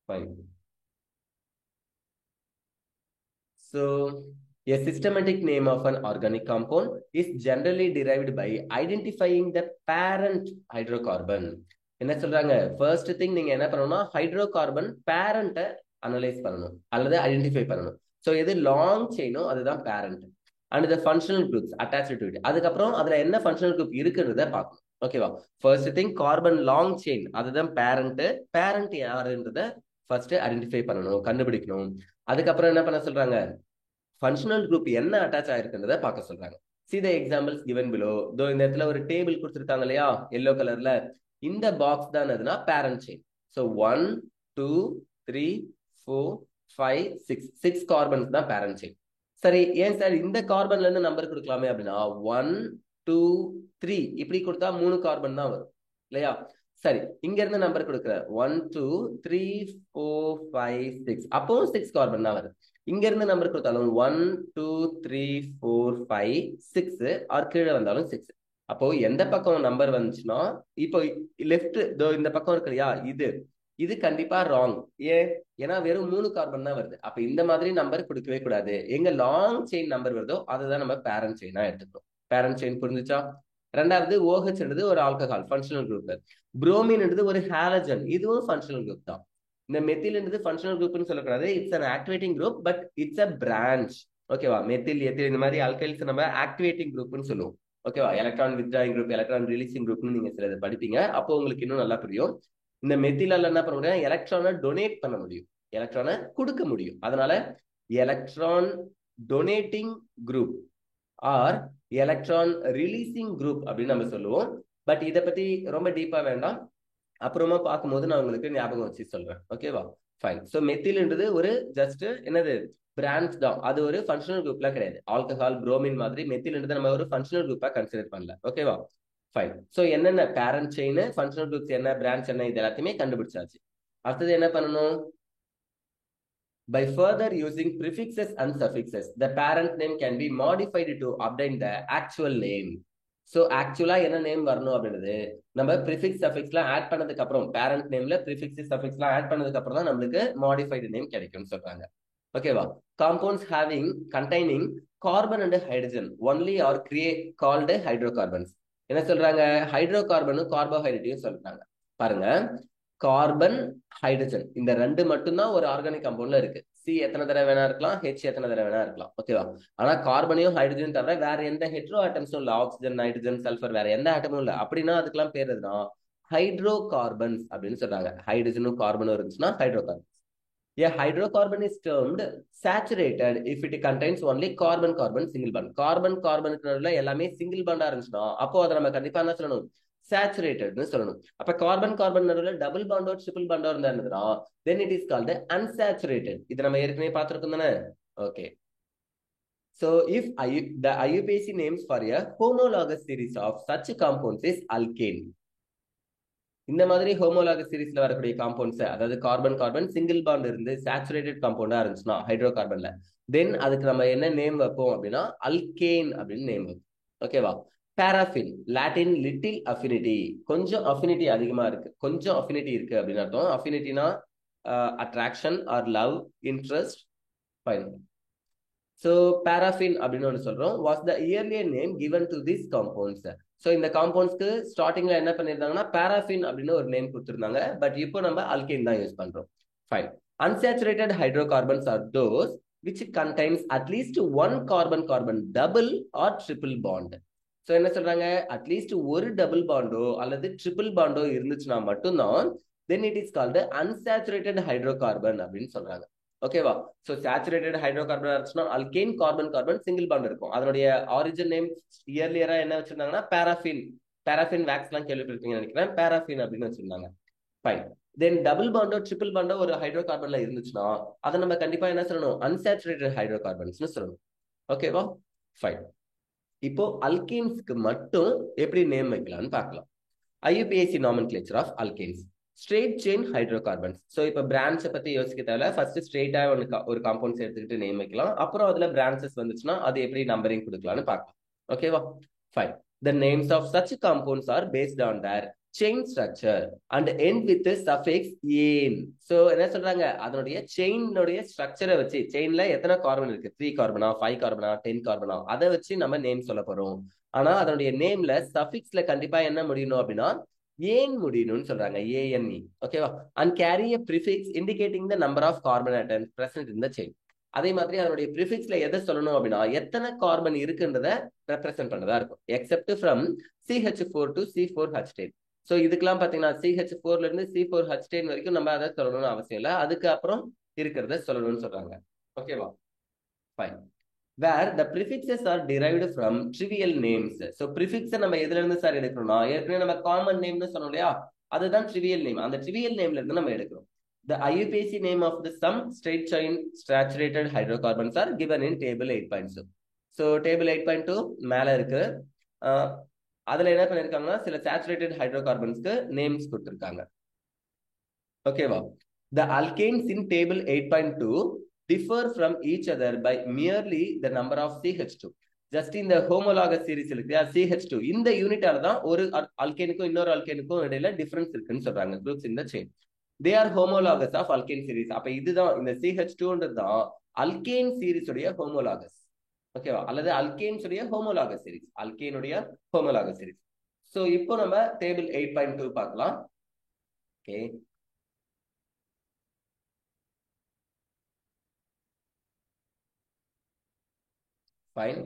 fine. So a systematic name of an organic compound is generally derived by identifying the parent hydrocarbon. என்ன சொல்றாங்க, ஃபர்ஸ்ட் திங் நீங்க என்ன பண்ணணும்னா ஹைட்ரோகார்பன் பேரண்ட்டை அனலைஸ் பண்ணணும் அல்லது ஐடென்டிஃபை பண்ணணும். ஸோ எது லாங் செயினோ அதுதான் parent, and the functional groups attach to it. அதுக்கப்புறம் அதுல என்ன ஃபங்க்ஷனல் குரூப் இருக்குன்றத பார்க்கணும். ஓகேவா, first thing carbon long chain, அதுதான் பேரண்ட். பேரண்ட் யாருன்றத ஃபர்ஸ்ட் ஐடென்டிஃபை பண்ணணும், கண்டுபிடிக்கணும். அதுக்கப்புறம் என்ன பண்ண சொல்றாங்க, ஃபங்க்ஷனல் குரூப் என்ன அட்டாச் ஆயிருக்குன்றத பார்க்க சொல்றாங்க. See the examples given below. தோ இந்த இடத்துல ஒரு டேபிள் கொடுத்துருக்காங்க இல்லையா எல்லோ கலர்ல, இந்த பாக்ஸ் தான் எதுனா பேரண்ட் செயின். ஸோ 1 2 3 4 5 6 கார்பன்ஸ் தான் பேரண்ட் செயின். சரி, ஏன் சார் இந்த கார்பன்ல இருந்து நம்பர் கொடுக்கலாமே அப்படின்னா 1 2 3 இப்படி கொடுத்தா 3 கார்பன் தான் வரும் இல்லையா? சரி, இங்க இருந்து நம்பர் கொடுக்குற 1 2 3 4 5 6 அப்போ 6 கார்பன் தான் வருது. இங்க இருந்து நம்பர் கொடுத்தாலும் 1 2 3 4 5 6 ஆர் கீழே வந்தாலும் 6. அப்போ எந்த பக்கம் நம்பர் வந்துச்சுன்னா இப்போ லெஃப்ட் இந்த பக்கம் இருக்கு இல்லையா, இது கண்டிப்பா ராங். ஏன்னா வெறும் 3 கார்பன் தான் வருது. அப்ப இந்த மாதிரி நம்பர் கொடுக்கவே கூடாது. எங்க லாங் செயின் நம்பர் வருதோ அதுதான் நம்ம பேரண்ட் செயினா எடுத்துக்கிறோம். பேரண்ட் செயின் புரிஞ்சுச்சா? ரெண்டாவது OH என்றது ஒரு ஆல்கஹால் ஃபங்க்ஷனல் குரூப். புரோமின் என்றது ஒரு ஹாலஜன், இதுவும் ஃபங்க்ஷனல் குரூப் தான். இந்த மெத்தில் என்றது ஃபங்க்ஷனல் குரூப்னு சொல்லக்கூடாது. It's an activating group, but it's a branch. ஓகேவா? மெத்தில் எத்தில் இந்த மாதிரி ஆல்கைல்ஸ் நம்ம ஆக்டிவேட்டிங் குரூப்னு சொல்லுவோம். ஓகேவா? Electron withdrawing group, electron releasing குரூப்னு நீங்க சிலது படிப்பீங்க. அப்போ உங்களுக்கு இன்னும் நல்லா புரியும். இந்த மெத்திலால என்ன பண்ண முடியும்? எலக்ட்ரானை டொனேட் பண்ண முடியும், எலக்ட்ரானை கொடுக்க முடியும். அதனால electron donating group or electron releasing group அப்படின்னு நம்ம சொல்லுவோம். பட் இதை பத்தி ரொம்ப டீப்பா வேண்டாம், அப்புறமா பார்க்கும்போது நான் உங்களுக்கு ஞாபகம் வச்சு சொல்றேன். ஓகேவா? ஃபைன். ஸோ மெத்தில்ன்றது ஒரு ஜஸ்ட் என்னது பிரான்ச் தான், அது ஒரு ஃபங்க்ஷனல் குரூப்லாம் கிடையாது. ஆல்கஹால் புரோமின் மாதிரி மெத்தில்ன்றது நம்ம ஒரு ஃபங்க்ஷனல் குரூப்பா கன்சிடர் பண்ணல. ஓகேவா? ஃபைன். ஸோ என்னென்ன பேரண்ட் செயின், ஃபங்க்ஷனல் குரூப்ஸ் என்ன, பிரான்ச் என்ன, இது எல்லாத்தையுமே கண்டுபிடிச்சாச்சு. அடுத்தது என்ன பண்ணணும்? By further using prefixes and suffixes, the parent name can be modified to obtain the actual name. So ஆக்சுவலா என்ன நேம் வரணும் அப்படின்றது நம்ம ப்ரிஃபிக்ஸ் சஃபிக்ஸ்லாம் ஆட் பண்ணதுக்கு அப்புறம், பேரண்ட் நேம்ல ப்ரிஃபிக்ஸ் சஃபிக்ஸ்லாம் ஆட் பண்ணதுக்கு அப்புறம் தான் நம்மளுக்கு மாடிஃபைடு நேம் கிடைக்கும்னு சொல்றாங்க. ஓகேவா? Compounds containing carbon and hydrogen only are called hydrocarbons. என்ன சொல்றாங்க? ஹைட்ரோகார்பனும் கார்போஹைட்ரேட்டையும் சொல்றாங்க. பாருங்க, கார்பன் ஹைட்ரஜன் இந்த ரெண்டு மட்டும்தான் ஒரு ஆர்கானிக் கம்பவுண்ட்ல இருக்கு. சி எத்தனை தடவை வேணா இருக்கலாம், ஹெச் எத்தனை தடவை வேணா இருக்கலாம். ஓகேவா? ஆனா கார்பனையும் ஹைட்ரஜன் தவிர வேற எந்த ஹெட்ரோ ஆட்டம்ஸும் இல்ல. ஆக்சிஜன், நைட்ரஜன், சல்ஃபர் வேற எந்த ஆட்டமும் இல்ல. அப்படின்னா அதுக்கெல்லாம் பேர் எதுனா ஹைட்ரோ கார்பன்ஸ் அப்படின்னு சொல்றாங்க. ஹைட்ரஜனும் கார்பனும் இருந்துச்சுன்னா hydro carbon. A hydrocarbon is termed saturated if it contains only carbon single bond. கார்பனுக்கு நடுவுல எல்லாமே சிங்கிள் பாண்டா இருந்துச்சுன்னா அப்போ அதை நம்ம கண்டிப்பா என்ன சொல்லணும்? சேச்சுரேட்டட்னு சொல்லணும். அப்ப கார்பன் நடுவுல டபுள் பாண்டோ ட்ரிபிள் பாண்டோ இருந்தா then it is called unsaturated. இது நம்ம ஏற்கனவே பார்த்திருக்கோம் தானே? Okay. So if the IUPAC names for a homologous series of such compounds is alkane. இந்த மாதிரி ஹோமோலாகஸ் சீரிஸ்ல வரக்கூடிய காம்பவுண்ட்ஸ், அதாவது கார்பன் சிங்கிள் பாண்ட் இருந்து சேச்சுரேட்டட் காம்பவுண்டா இருந்துச்சுன்னா ஹைட்ரோ கார்பன்ல, தென் அதுக்கு நம்ம என்ன நேம் வைப்போம் அப்படின்னா அல்கேன் அப்படின்னு நேம் வைப்போம். ஓகேவா? பாராஃபின், லாட்டின் லிட்டில் அஃபினிட்டி, கொஞ்சம் அஃபினிட்டி அதிகமா இருக்கு, கொஞ்சம் அஃபினிட்டி இருக்கு அப்படின்னு அர்த்தம். அஃபினிட்டினா attraction or love, interest. Fine. So paraffin அப்படின்னு ஒன்று சொல்றோம். Was the earlier name given to these compounds. So இந்த காம்பவுண்ட்ஸ்க்கு ஸ்டார்டிங்ல என்ன பண்ணிருந்தாங்கன்னா பாராஃபின் அப்படின்னு ஒரு நேம் கொடுத்துருந்தாங்க. பட் இப்போ நம்ம அல்கேன் தான் யூஸ் பண்றோம். Fine. Unsaturated hydrocarbons are those which contains at least one carbon double or triple bond. So என்ன சொல்றாங்க? அட்லீஸ்ட் ஒரு டபுள் பாண்டோ அல்லது ட்ரிபிள் பாண்டோ இருந்துச்சுன்னா மட்டும்தான் then it is called unsaturated hydrocarbon அப்படின்னு சொல்றாங்க. ஓகேவா? ஸோ சேச்சுரேட்டட் ஹைட்ரோகார்பன் இருந்துச்சுன்னா அல்கேன், கார்பன் சிங்கிள் பாண்ட் இருக்கும். அதனுடைய ஆரிஜின் நேம் இயர்லியரா என்ன வச்சிருந்தாங்கன்னா பாராஃபின் வேக்ஸ் எல்லாம் கேள்விப்பட்டிருக்கீங்கன்னு நினைக்கிறேன். பாராஃபின் அப்படின்னு வச்சிருந்தாங்க. ஃபைன். தென் டபுள் பாண்டோ ட்ரிபிள் பாண்டோ ஒரு ஹைட்ரோகார்பன்ல இருந்துச்சுன்னா அதை நம்ம கண்டிப்பா என்ன சொல்லணும்? அன்சாச்சுரேட்டட் ஹைட்ரோகார்பன்ஸ்னு சொல்லணும். ஓகேவா? ஃபைன். இப்போ அல்கேன்ஸ்க்கு மட்டும் எப்படி நேம் வைக்கலாம்னு பார்க்கலாம். IUPAC nomenclature of alkanes. Straight chain hydrocarbons. So இப்போ பிரான்ச்சை பத்தி யோசிக்க தேவை. ஃபர்ஸ்ட் ஸ்ட்ரெயிட்டா ஒரு காம்பவுண்ட்ஸ் எடுத்துக்கிட்டு நேம் வைக்கலாம். அப்புறம் அதுல பிரான்ச்சஸ் வந்துச்சுன்னா அது எப்படி நம்பரிங் கொடுக்கலாம்னு பார்க்கலாம். ஓகேவா? Fine. The names of such compounds are based on their chain structure and end with the suffix "ane." So என்ன சொல்றாங்க? அதனுடைய செயினுடைய ஸ்ட்ரக்சரை வச்சு, செயின்ல எத்தனை கார்பன் இருக்கு, 3 கார்பனா 5 கார்பனா 10 கார்பனா, அதை வச்சு நம்ம நேம் சொல்ல போறோம். ஆனா அதனுடைய நேம்ல சஃபிக்ஸ்ல கண்டிப்பா என்ன முடியணும் அப்படின்னா ஏன் முடியணும்னு சொல்றாங்க. ANE. ஓகேவா? And carry a prefix indicating the number of carbon atoms present in the chain. அதே மாதிரி அதனுடைய ப்ரிஃபிக்ஸ்ல எதை சொல்லணும் அப்படின்னா எத்தனை கார்பன் இருக்குன்றத ரெப்ரசென்ட் பண்ணதா இருக்கும். Except from CH4 to C4H10. So இதுக்கெல்லாம் பாத்தீங்கன்னா CH4ல இருந்து C4H10 வரைக்கும் நம்ம அதை சொல்லணும்னு அவசியம் இல்லை. அதுக்கப்புறம் இருக்கிறத சொல்லணும்னு சொல்றாங்க. ஓகேவா? Fine. where the prefixes are derived from trivial names. So prefix நம்ம எதுல இருந்து சார் எடுக்கணும்னா ஏற்கனவே நம்ம காமன் நேம்னு சொன்னோம் இல்லையா, அதுதான் trivial name. அந்த trivial nameல இருந்து நம்ம எடுக்கிறோம். The IUPAC name of the some straight chain saturated hydrocarbons are given in table 8.2. So table 8.2 மேல இருக்கு. அதுல என்ன பண்ணிருக்காங்கன்னா சில saturated hydrocarbonsக்கு நேம்ஸ் கொடுத்திருக்காங்க. ஓகேவா? The alkanes in table 8.2 differ from each other by merely the number of CH2. Just இந்த homologous series இருக்கு CH2 இந்த யூனிட்டால தான் ஒரு அல்கேனுக்கும் இன்னொரு அல்கேனுக்கும் இடையில டிஃபரன்ஸ் இருக்குன்னு சொல்றாங்க குரூப்ஸ் இந்த chain. They are homologous of alkane series. அப்ப இதுதான் இந்த CH2ன்றது தான் அல்கேன் சீரிஸ் உடைய ஹோமோலாகஸ். ஓகேவா? அல்லது அல்கேன்ஸ் உடைய ஹோமோலாகஸ் சீரிஸ், அல்கேனுடைய ஹோமோலாகஸ் சீரிஸ். சோ இப்போ நம்ம டேபிள் 8.2 பார்க்கலாம். Okay, fine.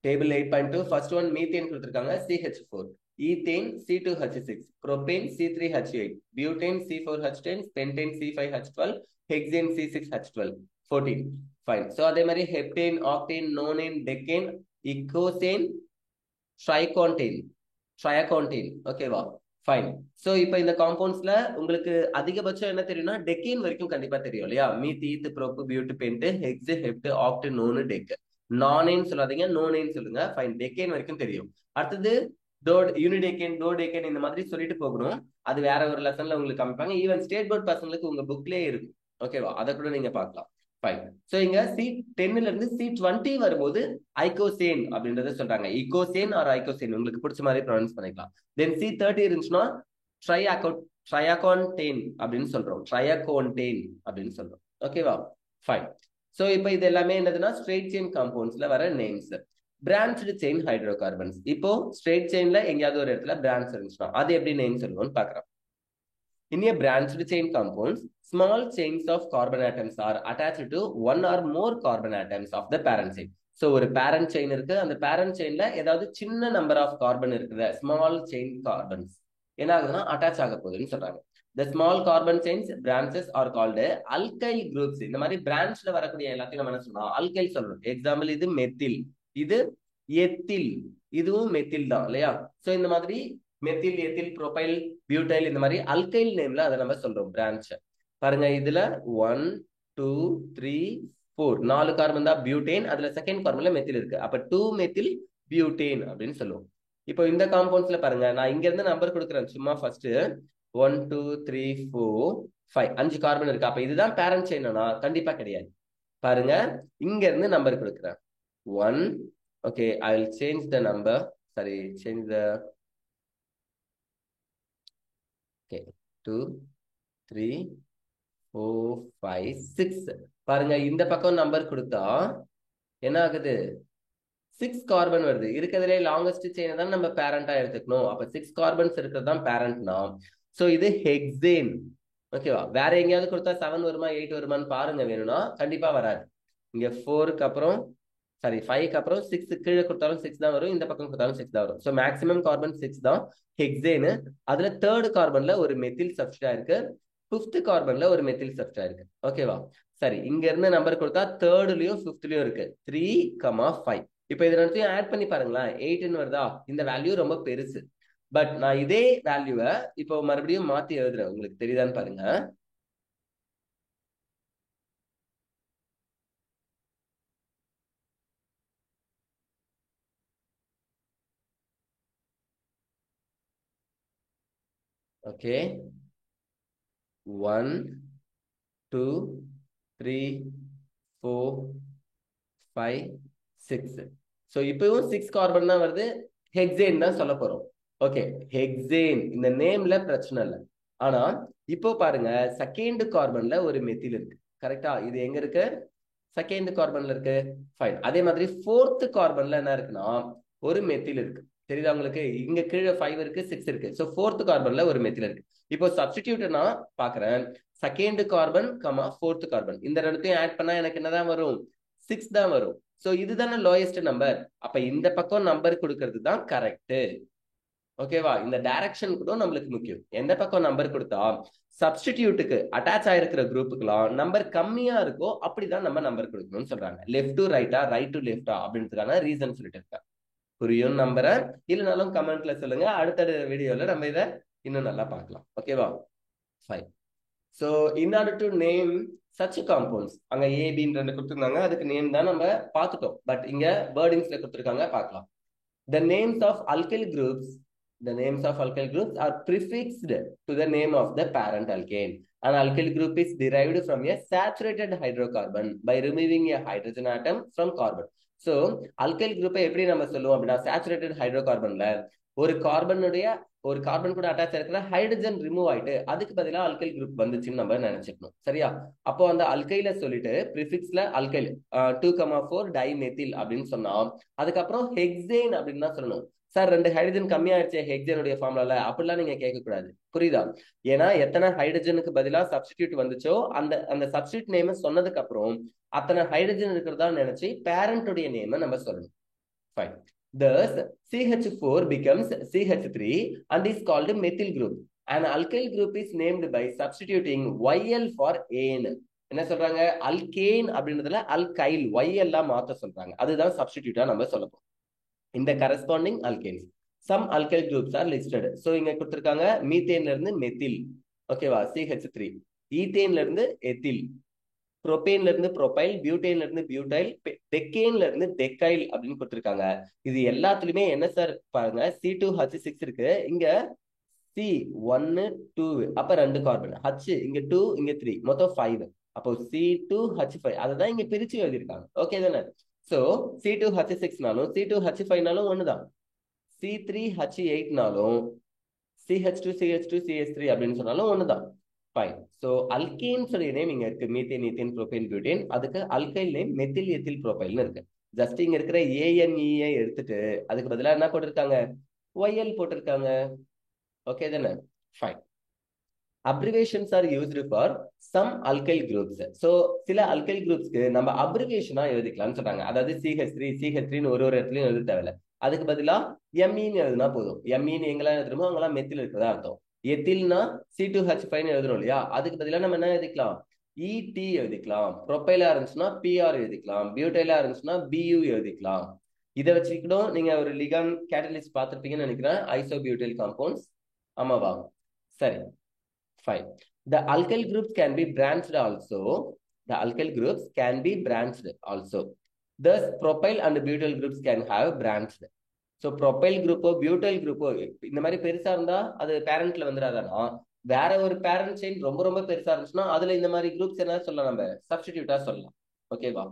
Table 8.2 first one methane கொடுத்திருக்காங்க CH4, ethane C2H6, propane C3H8, butane C4H10, pentane C5H12, hexane C6H12, 14. ஃபைன். சோ அதே மாதிரி ஹெப்டேன், ஆக்டேன், நோனேன், டெக்கேன், இக்கோசேன், ட்ரையாகான்டேன். ஓகேவா? ஃபைன். சோ இப்போ இந்த காம்பவுண்ட்ஸ்ல உங்களுக்கு அதிகபட்சம் என்ன தெரியும்னா டெக்கேன் வரைக்கும் கண்டிப்பா தெரியும் இல்லையா? Meth, eth, prop, but, pent, hex, hept, oct, non, dec. நானேன்னு சொல்லாதீங்க, நோனேன்னு சொல்லுங்க. ஃபைன். டெக்கேன் வரைக்கும் தெரியும். அடுத்தது யூனிடெக்கேன், டோடெக்கேன் இந்த மாதிரி சொல்லிட்டு போகணும். அது வேற ஒரு லெசன்ல உங்களுக்கு காமிப்பாங்க. ஈவன் ஸ்டேட் போர்ட் பசங்களுக்கு உங்க புக்லயே இருக்கும். ஓகேவா? அதை கூட நீங்க பார்க்கலாம். ஃபைன். சோ இங்க C10ல இருந்து C20 வரும்போது ஐகோசேன் அப்படின்றத சொல்றாங்க. இகோசேன் ஆர் ஐகோசேன் உங்களுக்கு பிடிச்ச மாதிரி ப்ரொனவுன்ஸ் பண்ணிக்கலாம். தென் C30 இருந்துச்சுன்னா ட்ரையாகான்டேன் அப்படின்னு சொல்றோம். ட்ரையாகோன்டேன் அப்படின்னு சொல்றோம். ஓகேவா? ஃபைன். சோ இப்போ இது எல்லாமே என்னதுன்னா ஸ்ட்ரெயிட் செயின் காம்பவுண்ட்ஸ்ல வர நேம்ஸ். Branched chain hydrocarbons. இப்போ ஸ்ட்ரெயிட் செயின்ல எங்கேயாவது ஒரு இடத்துல பிரான்ச் இருந்துச்சுன்னா அது எப்படி நேம் சொல்லுவோம்னு பாக்குறோம். In a branched chain compounds, small chains of carbon atoms are attached to one or more carbon atoms of the parent chain. So ஒரு parent chain இருக்கு, அந்த parent chainல ஏதாவது சின்ன நம்பர் ஆஃப் கார்பன் இருக்குது, small chain carbons என்ன ஆகுதுன்னா attach ஆக போகுதுன்னு சொல்றாங்க. The small carbon chains branches are called alkyl groups. இந்த மாதிரி பிரான்ச்ல வரக்கூடிய எல்லாத்தையும் நம்ம என்ன சொல்லலாம்? அல்கைல் சொல்லணும். எக்ஸாம்பிள் இது மெத்தில், இது எத்தில், இதுவும் மெத்தில் தான் இல்லையா? சோ இந்த மாதிரி மெத்தில், எத்தில், ப்ரோபைல், பியூட்டைல் இந்த மாதிரி அல்கைல் நேம்ல அதை நம்ம சொல்றோம் பிரான்ச். பாருங்க இதுல 1 2 3 4 4 கார்பன் தான் பியூட்டேன். அதுல செகண்ட் கார்பன்ல மெத்தில் இருக்கு. அப்ப 2 மெத்தில் பியூட்டேன் அப்படின்னு சொல்லுவோம். இப்போ இந்த காம்பவுண்ட்ஸ்ல பாருங்க, நான் இங்க இருந்து நம்பர் கொடுக்குறேன் சும்மா. ஃபர்ஸ்ட் 1 2 3 4 5 5 கார்பன் இருக்கு. அப்ப இதுதான் பேரண்ட் செயினா? கண்டிப்பா கிடையாது. பாருங்க இங்க இருந்து நம்பர் கொடுக்குறேன் 1. Okay, I will change the number. Sorry, change the. Okay, 2 3 4 5 6. பாருங்க இந்த பக்கம் நம்பர் கொடுத்தா என்ன ஆகுது? 6 கார்பன் வருது. இருக்கிறதுலே லாங்கஸ்ட் செயின் தான் நம்ம பேரண்டா எடுத்துக்கணும். அப்ப 6 கார்பன்ஸ் இருக்கிறது தான் பேரண்ட்னா. சோ இது ஹெக்சேன். ஓகேவா? வேற எங்கேயாவது கொடுத்தா 7 வருமா 8 வருமான்னு பாருங்க. வேணும்னா கண்டிப்பா வராது. இங்க 4க்கு அப்புறம் சாரி 5க்கு அப்புறம் 6 கீழே கொடுத்தாலும் 6 தான் வரும், இந்த பக்கம் கொடுத்தாலும் 6 தான் வரும். ஸோ மேக்ஸிமம் கார்பன் 6 தான் ஹெக்சேனு. அதுல தேர்ட் கார்பன்ல ஒரு மெத்தில் சப்ஸ்டிட் ஆயிருக்கு, 5th கார்பன்ல ஒரு மெத்தில் சப்ஸ்டிட் ஆயிருக்கு. ஓகேவா? சரி, இங்க இருந்து நம்பர் கொடுத்தா தேர்ட்லயும் 5thலயும் இருக்கு 3,5. இப்போ இதை ரெண்டுத்தையும் ஆட் பண்ணி பாருங்களேன், 8ன்னு வருதா? இந்த வேல்யூ ரொம்ப பெருசு. பட் நான் இதே வேல்யூவை இப்போ மறுபடியும் மாத்தி எழுதுறேன். உங்களுக்கு தெரியுதான்னு பாருங்க. ஓகே, 1 2 3 4 5 6. ஸோ இப்பவும் 6 கார்பன் தான் வருது. ஹெக்சேன் தான் சொல்ல போறோம். ஓகே, ஹெக்சேன் இந்த நேம்ல பிரச்சனை இல்லை. ஆனா இப்போ பாருங்க செகண்ட் கார்பன்ல ஒரு மெத்தில் இருக்கு. கரெக்டா? இது எங்க இருக்கு? செகண்ட் கார்பன்ல இருக்கு. ஃபைன். அதே மாதிரி 4th கார்பன்ல என்ன இருக்குன்னா ஒரு மெத்தில் இருக்கு. தெரியுதா உங்களுக்கு? இங்க கீழே 5 இருக்கு, 6 இருக்கு. ஸோ 4th கார்பன்ல ஒரு மெத்தில் இருக்கு. இப்போ சப்ஸ்டிடியூட் நான் பாக்குறேன், செகண்ட் கார்பன் 4th கார்பன் இந்த ரெண்டுத்தையும் ஆட் பண்ணா எனக்கு என்னதான் வரும்? 6 தான் வரும். சோ இதுதானே லோயஸ்ட் நம்பர். அப்ப இந்த பக்கம் நம்பர் கொடுக்கிறது தான் கரெக்ட். ஓகேவா? இந்த டைரக்ஷன் கூட நம்மளுக்கு முக்கியம். எந்த பக்கம் நம்பர் கொடுத்தா சப்ஸ்டிடியூட்டுக்கு அட்டாச் ஆயிருக்கிற குரூப்புக்கெல்லாம் நம்பர் கம்மியா இருக்கோ அப்படிதான் நம்ம நம்பர் கொடுக்கணும்னு சொல்றாங்க. லெஃப்ட் டு ரைட்டா, ரைட் டு லெஃப்டா அப்படின்றதுக்கான ரீசன் சொல்லிட்டு இருக்கேன். புரியும் நம்புறேன். இல்லைனாலும் கமெண்ட்ல சொல்லுங்க. அடுத்த வீடியோல நம்ம இதை இன்னும் நல்லா பார்க்கலாம். ஓகேவா? Fine. So in order to name such compounds, அங்க ஏபின்னு ரெண்டு கொடுத்துருந்தாங்க, அதுக்கு நேம் தான் நம்ம பார்த்துட்டோம். பட் இங்க வேர்டிங்ஸ்ல கொடுத்துருக்காங்க, பார்க்கலாம். The names of alkyl groups, the names of alkyl groups are prefixed to the name of the parent alkane. An alkyl group is derived from a saturated hydrocarbon by removing a hydrogen atom from carbon. So, alkyl group எப்படி நம்ம சொல்லுவோம் அப்படின்னா, saturated hydrocarbonல ஒரு கார்பனுடைய ஒரு carbon கூட attach இருக்கிற hydrogen remove ஆயிட்டு அதுக்கு பதிலா அல்கைல் குரூப் வந்துச்சுன்னு நம்ம நினைச்சுக்கணும். சரியா? அப்போ அந்த அல்கைல சொல்லிட்டு ப்ரிஃபிக்ஸ்ல அல்கைல் 2,4 டைமெத்தில் அப்படின்னு சொன்னா, அதுக்கப்புறம் ஹெக்ஸேன் அப்படின்னு தான் சொல்லணும். சார் 2 ஹைட்ரஜன் கம்மியாயிடுச்சு ஹெக்ஸேனுடைய ஃபார்முலால, அப்படிலாம் நீங்க கேட்க கூடாது. புரியுதா? ஏன்னா எத்தனை ஹைட்ரஜனுக்கு பதிலா சப்ஸ்டிடியூட் வந்துச்சோ அந்த அந்த சப்ஸ்டிடியூட் நேம் சொன்னதுக்கு அப்புறம் அத்தனை ஹைட்ரஜன் இருக்கிறதா நினைச்சு பேரண்டோடைய நேம் நம்ம சொல்லணும். Fine. Thus, CH4 becomes CH3 and is called methyl group. An alkyl group is named by substituting YL for ane. என்ன சொல்றாங்க? அல்கேன் அப்படின்றதுல அல்கைல் YL மாத்த சொல்றாங்க. அதுதான் சப்ஸ்டிடியூட்டா நம்ம சொல்லப்போம். இந்த corresponding alkanes. Some alkyl groups are listed. So இங்க கொடுத்திருக்காங்க மீத்தேன்ல இருந்து மெத்தில், ஓகேவா, CH3, ஈத்தேன்ல இருந்து எத்தில், புரோபேன்ல இருந்து ப்ரோபைல், பியூட்டேன்ல இருந்து பியூட்டைல், டெக்கேன்ல இருந்து டெக்கைல் அப்படின்னு கொடுத்திருக்காங்க. இது எல்லாத்துலயுமே என்ன சார் பாருங்க, C2H6 இருக்கு, இங்க C1 2, அப்ப 2 கார்பன், H இங்க 2 இங்க 3, மொத்தம் 5. அப்போ C2H5 அதுதான் இங்க பிரிச்சு எழுதியிருக்காங்க. ஓகே தானே? சோ C2H6நாலும் C2H5நாலும் ஒண்ணுதான், C3H8நாலும் CH2CH2CH3 அப்படின்னு சொன்னாலும் ஒண்ணுதான். ஃபைன். ஸோ அல்கேன்ஸ் நேம் இங்க இருக்கு, மீத்தேன், ஈத்தேன், ப்ரோபேன், பியூட்டேன். அதுக்கு அல்கைல் நேம் மெத்தில் எத்தில் ப்ரோபைல்னு இருக்கு. ஜஸ்ட் இங்க இருக்கிற ANE எடுத்துட்டு அதுக்கு பதிலா என்ன போட்டிருக்காங்க? YL போட்டிருக்காங்க. ஓகே தானே? Fine. Abbreviations are used for some alkyl groups. So சில அல்கைல் குரூப்ஸ்க்கு நம்ம அப்ரிவேஷனா எழுதிக்கலாம்னு சொல்றாங்க. அதாவது CH3 ஒரு இடத்துலயும் எழுத தேவையில்ல. அதுக்கு பதிலா MEன்னு எழுதுனா போதும். MEன்னு எங்கெல்லாம் எழுதுறோமோ அங்கெல்லாம் மெத்தில் இருக்கிறதா அர்த்தம். எத்தில்னா C2H5 எழுதுறோம் இல்லையா, அதுக்கு பதிலா நம்ம என்ன எழுதிக்கலாம்? ET எழுதிக்கலாம். ப்ரொபைலா இருந்துச்சுன்னா PR எழுதிக்கலாம். பியூட்டைலா இருந்துச்சுன்னா BU எழுதிக்கலாம். இதை வச்சுக்கிட்டும் நீங்க ஒரு லிகான் கேட்டலிஸ்ட் பார்த்துருப்பீங்கன்னு நினைக்கிறேன், ஐசோபியூட்டைல் காம்பவுண்ட்ஸ். ஆமாவா? சரி, fine. The alkyl groups can be branched also. The alkyl groups can be branched also. Thus, propyl and butyl groups can have branched. So, propyl group butyl group இந்த மாதிரி பெருசா இருந்தா அது பேரண்ட்ல வந்துடாதானா, வேற ஒரு பேரண்ட் செயின் ரொம்ப ரொம்ப பெருசா இருந்துச்சுன்னா அதுல இந்த மாதிரி குரூப்ஸ் என்ன சொல்லலாம், நம்ம சப்ஸ்டிடியூட்டா சொல்லலாம். ஓகேவா?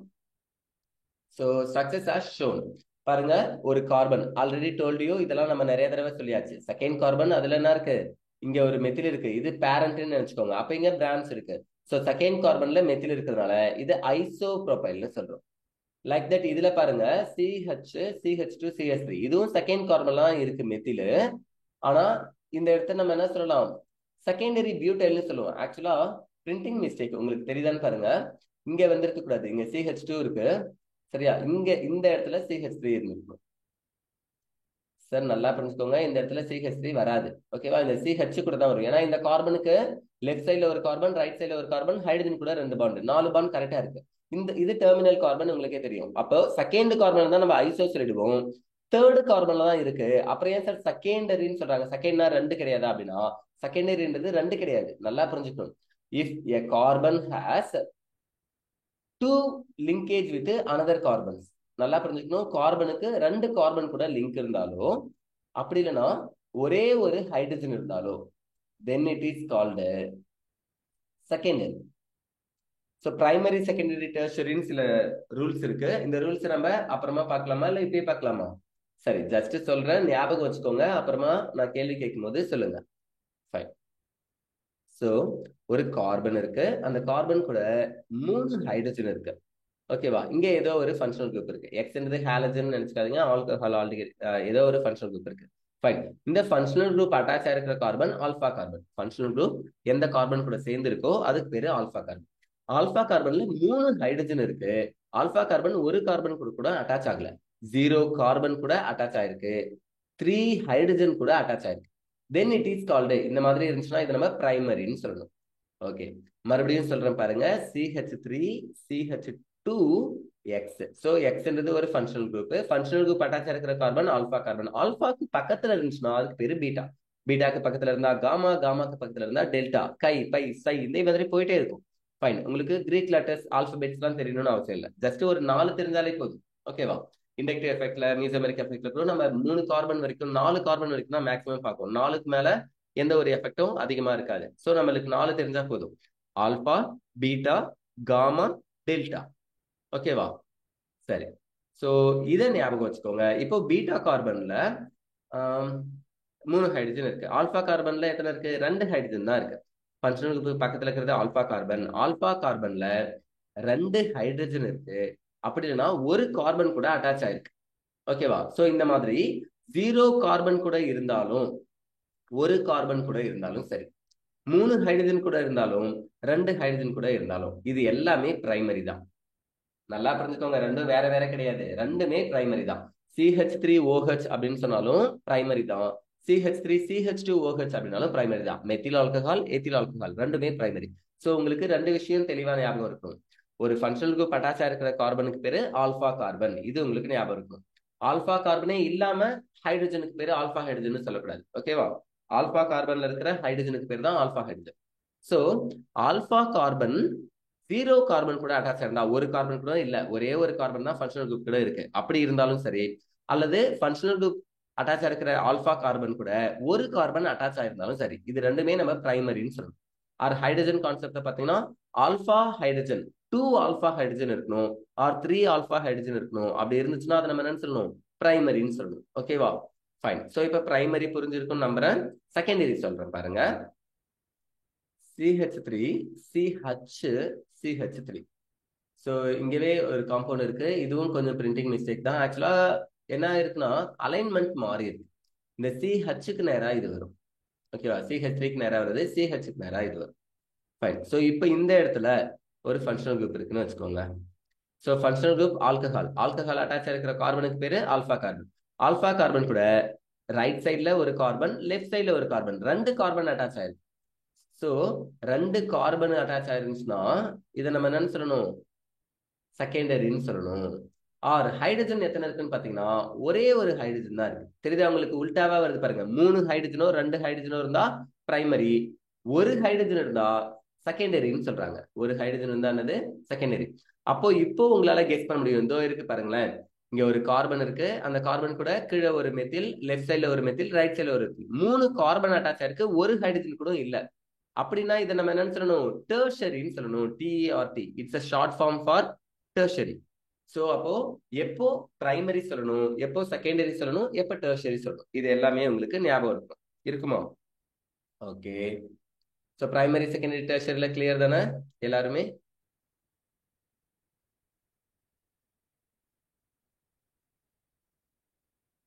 So, success as shown. பாருங்க, ஒரு கார்பன் ஆல்ரெடி டோல்டியோ, இதெல்லாம் நம்ம நிறைய தடவை சொல்லியாச்சு. செகண்ட் கார்பன் அதுல என்ன இருக்கு? இங்க ஒரு மெத்தில் இருக்கு, இது பேரண்ட்னு நினைச்சுக்கோங்க. அப்ப இங்க பிரான்ச் இருக்கு. சோ செகண்ட் கார்பன்ல மெத்தில் இருக்கிறதுனால இது ஐசோப்ரோபைல்னு சொல்றோம். லைக் தட் இதுல பாருங்க CH2CH3 இதுவும் செகண்ட் கார்பன்ல இருக்கு மெத்தில். ஆனா இந்த இடத்துல நம்ம என்ன சொல்லலாம்? செகண்டரி பியூட்டைல்னு சொல்லுவோம். ஆக்சுவலா பிரிண்டிங் மிஸ்டேக் உங்களுக்கு தெரியுதான்னு பாருங்க. இங்க வந்திருக்க கூடாது, இங்க CH2 இருக்கு, சரியா? இங்க இந்த இடத்துல CH3 இருந்திருக்கும். சார் நல்லா புரிஞ்சுக்கோங்க, இந்த இடத்துல CH3 வராது. ஓகேவா? இந்த CH கூட தான் வரும். ஏன்னா இந்த கார்பனுக்கு லெஃப்ட் சைட்ல ஒரு கார்பன், ரைட் சைட்ல ஒரு கார்பன், ஹைட்ரஜன் கூட 2 பாண்ட், 4 பாண்ட் கரெக்டா இருக்கு. இது டெர்மினல் கார்பன் உங்களுக்கே தெரியும். அப்போ செகண்ட் கார்பன் தான் நம்ம ஐசோ சொல்லிடுவோம். தேர்ட் கார்பன்ல தான் இருக்கு. அப்புறம் ஏன் சார் செகண்டரின்னு சொல்றாங்க? செகண்ட்னா 2 கிடையாதா அப்படின்னா, செகண்டரின்றது 2 கிடையாது. நல்லா புரிஞ்சுக்கணும். If a carbon has 2 linkage with another carbons, நல்லா புரிஞ்சுக்கணும். கார்பனுக்கு 2 கார்பன் கூட லிங்க் இருந்தாலோ, அப்படி இல்லைன்னா ஒரே ஒரு ஹைட்ரஜன் இருந்தாலோ, then it is called secondary. So primary, secondary, tertiary சில ரூல்ஸ் இருக்கு. இந்த ரூல்ஸ் நம்ம அப்புறமா பார்க்கலாமா இல்ல இப்பயே பார்க்கலாமா? சரி, ஜஸ்ட் சொல்றேன், ஞாபகம் வச்சுக்கோங்க. அப்புறமா நான் கேள்வி கேட்கும் போது சொல்லுங்க. ஃபைன். சோ ஒரு கார்பன் இருக்கு, அந்த கார்பன் கூட 3 ஹைட்ரஜன் இருக்கு. ஓகேவா? இங்க ஏதோ ஒரு ஃபங்க்ஷனல் குரூப் இருக்கு. எக்ஸ்ன்றது ஹாலஜன் நினைச்சுக்காதீங்க, ஆல்கஹால், ஆல்டிகேட், ஏதோ ஒரு ஃபங்க்ஷனல் குரூப் இருக்கு. ஃபைன். இந்த ஃபங்க்ஷனல் குரூப் அட்டாச் ஆயிருக்கிற carbon alpha carbon. Functional group எந்த கார்பன் கூட சேர்ந்து இருக்கோ அதுக்கு பேரு ஆல்பா கார்பன். ஆல்பா கார்பன்ல 3 ஹைட்ரஜன் இருக்கு. ஆல்பா கார்பன் ஒரு கார்பன் கூட அட்டாச் ஆகல, 0 கார்பன் கூட அட்டாச் ஆயிருக்கு, 3 ஹைட்ரஜன் கூட அட்டாச் ஆயிருக்கு. தென் இட் இஸ் கால்டு, இந்த மாதிரி இருந்துச்சுன்னா இதை நம்ம பிரைமரின்னு சொல்லணும். ஓகே, மறுபடியும் சொல்றேன் பாருங்க, CH3 CH2X. சோ Xன்றது ஒரு functional group. Functional group attach இருக்கிற கார்பன் ஆல்பா கார்பன். ஆல்பாக்கு பக்கத்துல இருந்துச்சுன்னா அதுக்கு பேரு பீட்டா. பீட்டாக்கு பக்கத்துல இருந்தா காமா, காமாக்கு பக்கத்துல இருந்தா டெல்டா, கை, பை, சை, இந்த மாதிரி போயிட்டே இருக்கும். ஃபைன். உங்களுக்கு கிரீக் லெட்டர்ஸ் ஆல்பபெட்ஸ் எல்லாம் தெரியணும்னு அவசியம் இல்லை. ஜஸ்ட் ஒரு 4 தெரிஞ்சாலே போதும். ஓகேவா? இண்டக்டிவ் எஃபெக்ட்ல, மீசோமெரிக் எஃபெக்ட்ல கூட நம்ம 3 கார்பன் வரைக்கும் 4 கார்பன் வரைக்கும் தான் மேக்ஸிமம் பார்ப்போம். 4க்கு மேல எந்த ஒரு எஃபெக்டும் அதிகமா இருக்காது. ஸோ நம்மளுக்கு 4 தெரிஞ்சா போதும். Alpha, beta, gamma, delta. ஓகேவா? சரி. ஸோ இதை ஞாபகம் வச்சுக்கோங்க. இப்போ பீட்டா கார்பன்ல 3 ஹைட்ரஜன் இருக்கு. ஆல்பா கார்பன்ல எத்தனை இருக்கு? 2 ஹைட்ரஜன் தான் இருக்கு. ஃபங்க்ஷனல் குரூப் பக்கத்துல இருக்கிறது ஆல்பா கார்பன். ஆல்பா கார்பன்ல 2 ஹைட்ரஜன் இருக்கு. அப்படி இல்லைன்னா ஒரு கார்பன் கூட அட்டாச் ஆயிருக்கு. ஓகேவா? சோ இந்த மாதிரி 0 கார்பன் கூட இருந்தாலும், ஒரு கார்பன் கூட இருந்தாலும் சரி, 3 ஹைட்ரஜன் கூட இருந்தாலும், 2 ஹைட்ரஜன் கூட இருந்தாலும், இது எல்லாமே பிரைமரி தான். நல்லா புரிஞ்சுக்கோங்க. ரெண்டும் வேற வேற கிடையாது. ரெண்டுமே பிரைமரி தான். CH3OH அப்படின்னு சொன்னாலும் பிரைமரி தான். CH3CH2OH அப்படின்னாலும் பிரைமரி தான். மெத்தில் ஆல்கஹால், எத்தில் ஆல்கஹால் ரெண்டுமே பிரைமரி. சோ உங்களுக்கு 2 விஷயம் தெளிவா ஞாபகம் இருக்கும். ஒரு ஃபங்க்ஷனல் குரூப் அட்டாச்சா இருக்கிற கார்பனுக்கு பேரு ஆல்பா கார்பன். இது உங்களுக்கு ஞாபகம் இருக்கும். ஆல்பா கார்பனே இல்லாம ஹைட்ரஜனுக்கு பேரு ஆல்பா ஹைட்ரஜன் சொல்லக்கூடாது. ஓகேவா? ஆல்பா கார்பன்ல இருக்கிற ஹைட்ரஜனுக்கு பேர் தான் alpha hydrogen. So alpha carbon 0 carbon கூட அட்டாச் இருந்தா, ஒரு கார்பன் கூட இல்ல, ஒரே ஒரு கார்பன் தான் ஃபங்க்ஷனல் குரூப் கூட இருக்கு, அப்படி இருந்தாலும் சரி, அல்லது ஃபங்க்ஷனல் குரூப் அட்டாச் இருக்கிற ஆல்பா கார்பன் கூட ஒரு கார்பன் அட்டாச் ஆயிருந்தாலும் சரி, இது ரெண்டுமே நம்ம பிரைமரின்னு சொல்லணும். ஆர் ஹைட்ரஜன் கான்செப்ட் பாத்தீங்கன்னா ஆல்பா ஹைட்ரஜன் 2 ஆல்பா ஹைட்ரஜன் இருக்கணும், ஆர் 3 ஆல்பா ஹைட்ரஜன் இருக்கணும். அப்படி இருந்துச்சுன்னா அதை நம்ம என்னன்னு சொல்லணும்? பிரைமரின்னு சொல்லணும். ஓகேவா? ஃபைன். சோ இப்ப பிரைமரி புரிஞ்சிருக்கும் நம்புறேன். செகண்டரி சொல்றேன் பாருங்க. CH3, CH, CH3. ஸோ இங்கவே ஒரு காம்பவுண்ட் இருக்கு. இதுவும் கொஞ்சம் பிரிண்டிங் மிஸ்டேக் தான். ஆக்சுவலா என்ன இருக்குன்னா அலைன்மெண்ட் மாறி இருக்கு. இந்த CHக்கு நேரா இது வரும். ஓகேவா? CH3க்கு நேரா வருது, CHக்கு நேரா இது வரும். ஃபைன். ஸோ இப்போ இந்த இடத்துல ஒரு ஃபங்க்ஷனல் குரூப் இருக்குன்னு வச்சுக்கோங்க. So functional group alcohol. Alcohol attach இருக்கிற கார்பனுக்கு பேரு ஆல்பா கார்பன். ஆல்பா கார்பன் கூட ரைட் சைட்ல ஒரு கார்பன், லெஃப்ட் சைட்ல ஒரு கார்பன், 2 கார்பன் அட்டாச் ஆயிருக்கு. ஸோ 2 கார்பன் அட்டாச் ஆயிருந்துச்சுன்னா இதை நம்ம என்னன்னு சொல்லணும்? செகண்டரின்னு சொல்லணும். ஆர் ஹைட்ரஜன் எத்தனை இருக்குன்னு பாத்தீங்கன்னா ஒரே ஒரு ஹைட்ரஜன் தான் இருக்கு. தெரியுதா உங்களுக்கு? உல்டாவா வருது பாருங்க. 3 ஹைட்ரஜனோ 2 ஹைட்ரஜனோ இருந்தா பிரைமரி, ஒரு ஹைட்ரஜன் இருந்தா செகண்டரின்னு சொல்றாங்க. ஒரு ஹைட்ரஜன் இருந்தா என்னது? செகண்டரி. அப்போ இப்போ உங்களால கெஸ் பண்ண முடியும். இதோ இருக்கு பாருங்களேன். இங்க ஒரு கார்பன் இருக்கு. அந்த கார்பன் கூட கீழே ஒரு மெத்தில், லெஃப்ட் சைட்ல ஒரு மெத்தில், ரைட் சைட்ல ஒரு மெத்தில். 3 கார்பன் அட்டாச் ஆயிருக்கு, ஒரு ஹைட்ரஜன் கூட இல்ல. அப்படின்னா இதை நம்ம என்னன்னு சொல்லணும்? டெர்ஷரின்னு சொல்லணும். TERT. It's a short form for tertiary. So அப்போ எப்போ பிரைமரி சொல்லணும், எப்போ செகண்டரி சொல்லணும், எப்போ டெர்ஷரி சொல்லணும், இது எல்லாமே உங்களுக்கு ஞாபகம் இருக்கும். இருக்குமா? ஓகே. சோ பிரைமரி, செகண்டரி, டெர்ஷரியில கிளியர் தானே எல்லாருமே?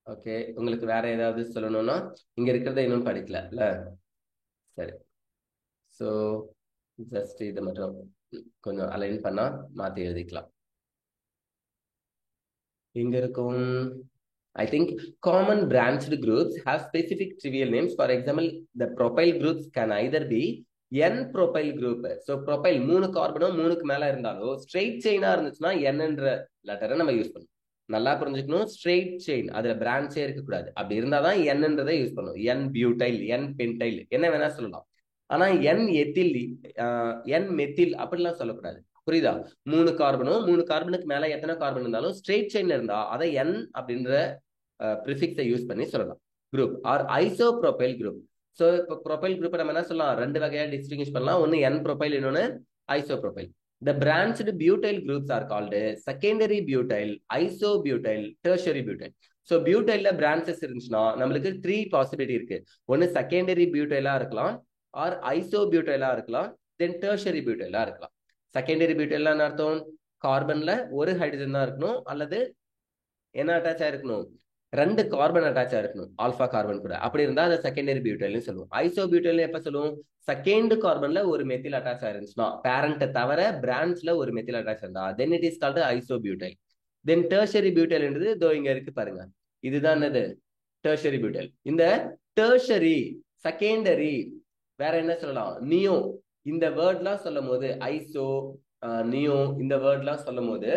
ஓகே. உங்களுக்கு வேற ஏதாவது சொல்லணும்னா இங்க இருக்கிறத இன்னும் படிக்கல. சரி. சோ ஜஸ்ட் இதை மட்டும் கொஞ்சம் அலைன் பண்ணா மாத்தி எழுதிக்கலாம். இங்க இருக்கும். I think common branched groups have specific trivial names. For example, the propyl groups can either be N-propyl group. So propyl 3 கார்பனும் 3க்கு மேல இருந்தாலும் ஸ்ட்ரெயிட் செயினா இருந்துச்சுன்னா N என்ற லெட்டரை நம்ம யூஸ் பண்ணணும். நல்லா புரிஞ்சுக்கணும். ஸ்ட்ரெயிட் செயின், அதுல பிரான்ச்சே இருக்கக்கூடாது. அப்படி இருந்தாதான் Nன்றதை யூஸ் பண்ணணும். N பியூட்டைல், N பென்டைல், என்ன வேணா சொல்லலாம். ஆனா N எத்தில், N மெத்தில் அப்படிலாம் சொல்லக்கூடாது. புரியுதா? 3 கார்பனும் 3 கார்பனுக்கு மேல எத்தனை கார்பன் இருந்தாலும் ஸ்ட்ரெயிட் செயின் இருந்தா அதை N அப்படின்ற ப்ரிஃபிக்ஸை யூஸ் பண்ணி சொல்லலாம். Group or isopropyl group. So இப்போ ப்ரொபைல் குரூப் நம்ம என்ன சொல்லலாம்? 2 வகையா டிஸ்டிங்விஷ் பண்ணலாம். ஒன்னு N ப்ரொபைல், இன்னொன்னு isopropyl. The branched butyl groups are called secondary butyl, isobutyl, tertiary butyl. So பியூட்டைல்ல பிரான்ச்சஸ் இருந்துச்சுன்னா நம்மளுக்கு 3 பாசிபிலிட்டி இருக்கு. ஒன்னு செகண்டரி பியூட்டைலா இருக்கலாம், ஆர் ஐசோபியூட்டைலா இருக்கலாம், தென் டெர்ஷரி பியூட்டைலா இருக்கலாம். செகண்டரி பியூட்டைல்னா அர்த்தம் கார்பன்ல ஒரு ஹைட்ரஜன் தான் இருக்கணும், அல்லது என்ன அட்டாச் ஆயிருக்கணும்? 2 கார்பன் அட்டாச் ஆயிருக்கணும் ஆல்பா கார்பன் கூட. அப்படி இருந்தா அதை செகண்டரி பியூட்டைல்னு சொல்லுவோம். ஐசோபியூட்டைல் எப்ப சொல்லுவோம்? செகண்ட் கார்பன்ல ஒரு மெத்தில் அட்டாச் ஆயிருந்துச்சுன்னா, பேரண்ட்டை தவிர பிரான்ச்ல ஒரு மெத்தில் அட்டாச் இருந்தா then it is called isobutyl. Then tertiary butyl என்றது இதோ இங்க இருக்கு பாருங்க. இதுதான் என்னது? Tertiary butyl. இந்த டெர்ஷரி, செகண்டரி, வேற என்ன சொல்லலாம்? நியோ, இந்த வேர்ட்லாம் சொல்லும் போது ஐசோ, நியோ, இந்த வேர்ட்லாம் சொல்லும் போது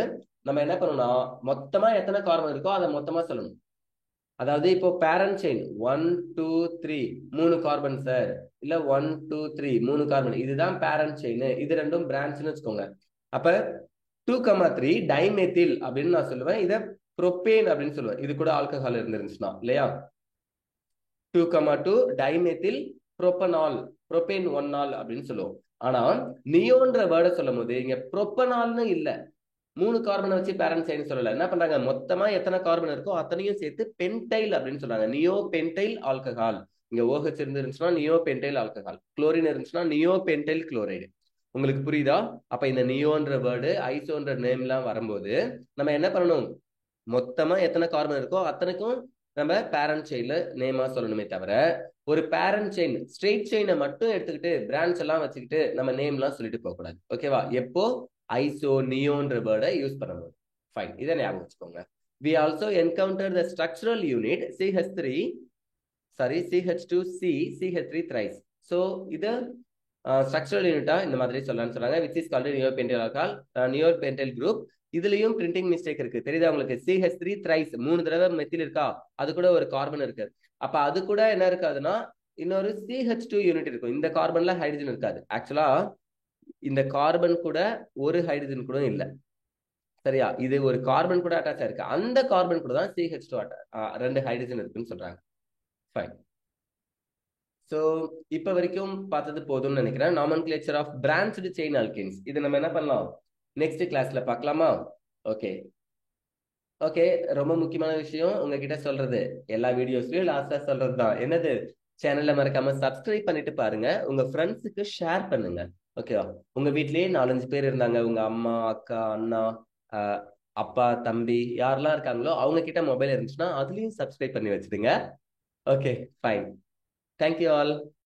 நம்ம என்ன பண்ணணும்னா மொத்தமா எத்தனை கார்பன் இருக்கோ அதை மொத்தமா சொல்லணும். அதாவது இப்போ பேரண்ட் செயின் 1 2 3 மூணு கார்பன் சார், இல்ல 1 2 3 மூணு கார்பன், இதுதான் பேரண்ட் செயின். இது ரெண்டும் பிரான்ச்னு வச்சுக்கோங்க. அப்ப 2,3 டைமெத்தில் அப்படின்னு நான் சொல்லுவேன். இதை புரோப்பேன் அப்படின்னு சொல்லுவேன். இது கூட ஆல்கஹால் இருந்துருந்துச்சுன்னா இல்லையா. 2,2 டைமெத்தில் புரோப்பனால், புரோப்பேன் 1 நாள் அப்படின்னு சொல்லுவோம். ஆனா நியோன்ற வேர்டை சொல்லும் போது இங்க புரோப்பனால்னு இல்ல, மூணு கார்பனை வச்சு பேரண்ட் செயின் சொல்லல. என்ன பண்றாங்க, மொத்தமா எத்தனை கார்பன் இருக்கோ அத்தனையும் சேர்த்து பென்டைல் அப்படின்னு சொல்றாங்க. Neo pentyl alcohol. இங்க OH இருந்துச்சுன்னா நியோ பென்டைல் ஆல்கஹால், குளோரின் இருந்துச்சுன்னா நியோ பென்டைல் குளோரைடு. உங்களுக்கு புரியுதா? அப்ப இந்த நியோன்ற வேர்டு, ஐசோன்ற நேம் எல்லாம் வரும்போது நம்ம என்ன பண்ணணும், மொத்தமா எத்தனை கார்பன் இருக்கோ அத்தனைக்கும் நம்ம பேரண்ட் செயின்ல நேமா சொல்லணுமே தவிர, ஒரு பேரண்ட் செயின் ஸ்ட்ரெயிட் செயினை மட்டும் எடுத்துக்கிட்டு பிரான்ச் எல்லாம் வச்சுக்கிட்டு நம்ம நேம் எல்லாம் சொல்லிட்டு போக கூடாது. ஓகேவா? எப்போ ஐசோ நியோன்ற வேர்டை யூஸ் பண்ணும்போது. ஃபைன், இதை ஞாபகம் வச்சுக்கோங்க. We also encounter the structural unit CH3, sorry CH2C CH3 thrice. So இது ஸ்ட்ரக்சரல் யூனிட்டா இந்த மாதிரி சொல்லலாம்னு சொல்றாங்க. Which is called neo pentyl alcohol, neo pentyl group. இதுலயும் பிரிண்டிங் மிஸ்டேக் இருக்கு, தெரியுதா உங்களுக்கு? CH3 thrice, 3 தடவை மெத்தில் இருக்கா, அது கூட ஒரு கார்பன் இருக்கு. அப்ப அது கூட என்ன இருக்காதுன்னா இன்னொரு CH2 யூனிட் இருக்கும். இந்த கார்பன்ல ஹைட்ரஜன் இருக்காது. ஆக்சுவலா இந்த கார்பன் கூட ஒரு ஹைட்ரஜன் கூட இல்ல, சரியா? இது ஒரு கார்பன் கூட அட்டாச் ஆயிருக்கு. அந்த கார்பன் கூட தான் CH2 ரெண்டு ஹைட்ரஜன் இருக்குன்னு சொல்றாங்க. ஃபைன். ஸோ இப்போ வரைக்கும் பார்த்தது போதும்னு நினைக்கிறேன். Nomenclature of branched chain alkanes, இது நம்ம என்ன பண்ணலாம், நெக்ஸ்ட் கிளாஸ்ல பார்க்கலாமா? Okay okay. ரொம்ப முக்கியமான விஷயம் உங்ககிட்ட சொல்றது, எல்லா வீடியோஸ்லயும் லாஸ்டா சொல்றது தான், என்னது, சேனல்ல மறக்காம சப்ஸ்கிரைப் பண்ணிட்டு பாருங்க, உங்க ஃப்ரெண்ட்ஸுக்கு ஷேர் பண்ணுங்க. ஓகேவா? உங்க வீட்லயே 4-5 பேர் இருந்தாங்க, உங்க அம்மா அக்கா அண்ணா அப்பா தம்பி யாரெல்லாம் இருக்காங்களோ அவங்க கிட்ட மொபைல் இருந்துச்சுன்னா அதுலயும் சப்ஸ்கிரைப் பண்ணி வச்சிடுங்க. Okay fine. Thank you all.